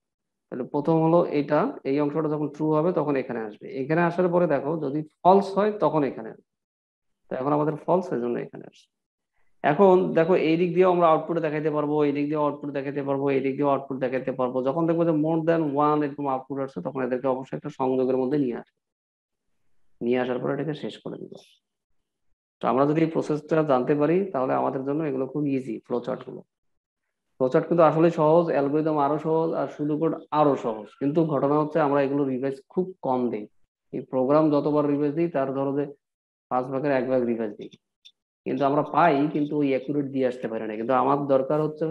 তাহলে প্রথম হলো এটা, এই অংশটা যখন ট্রু হবে তখন এখানে আসবে, এখানে আসার পরে দেখো যদি ফলস হয় তখন এখানে আসবে। তো এখন আমাদের ফলস, এর জন্য এখানে আসবে। এখন দেখো এই দিক দিয়েও আমরা আউটপুট দেখাইতে পারবো, এই দিক দিয়েও আউটপুট দেখাইতে পারবো, এই দিক দিয়েও আউটপুট দেখাইতে পারবো। যখন দেখবো যে মোর দ্যান ওয়ান এরকম আউটপুট আসছে, তখন এদেরকে অবশ্যই একটা সংযোগের মধ্যে নিয়ে আসার পরে এটাকে শেষ করে দিব। তো আমরা যদি এই প্রসেসটা জানতে পারি তাহলে আমাদের জন্য এগুলো খুব ইজি, ফ্লোচার্ট কিন্তু আসলে সহজ, অ্যালগরিদম আরো সহজ, আর শুধু কোড আরো সহজ। কিন্তু ঘটনা হচ্ছে আমরা এগুলো রিভাইজ খুব কম দিই। এই প্রোগ্রাম যতবার রিভাইজ দিই তার ধরো যে 5 ভাগের 1 ভাগ রিভাইজ দিই, কিন্তু আমরা পাই, কিন্তু ওই একুরেট দিয়ে আসতে পারি না। কিন্তু আমার দরকার হচ্ছে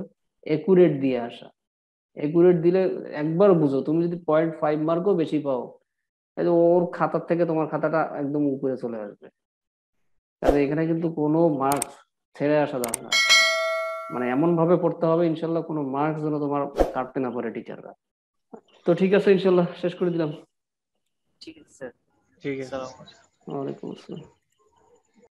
একুরেট দিয়ে আসা। একুরেট দিলে একবার বুঝো, তুমি যদি 0.5 মার্কও বেশি পাও, তাহলে ওর খাতার থেকে তোমার খাতাটা একদম উপরে চলে আসবে। কারণ এখানে কিন্তু কোনো মার্কস ছেড়ে আসা যাবে না, মানে এমন ভাবে পড়তে হবে ইনশাল্লাহ কোনো মার্কস যেন তোমার কাটতে না পারে টিচাররা। তো ঠিক আছে, ইনশাল্লাহ শেষ করে দিলাম। ঠিক আছে স্যার। ঠিক আছে। আসসালামু আলাইকুম। ওয়ালাইকুম আসসালাম।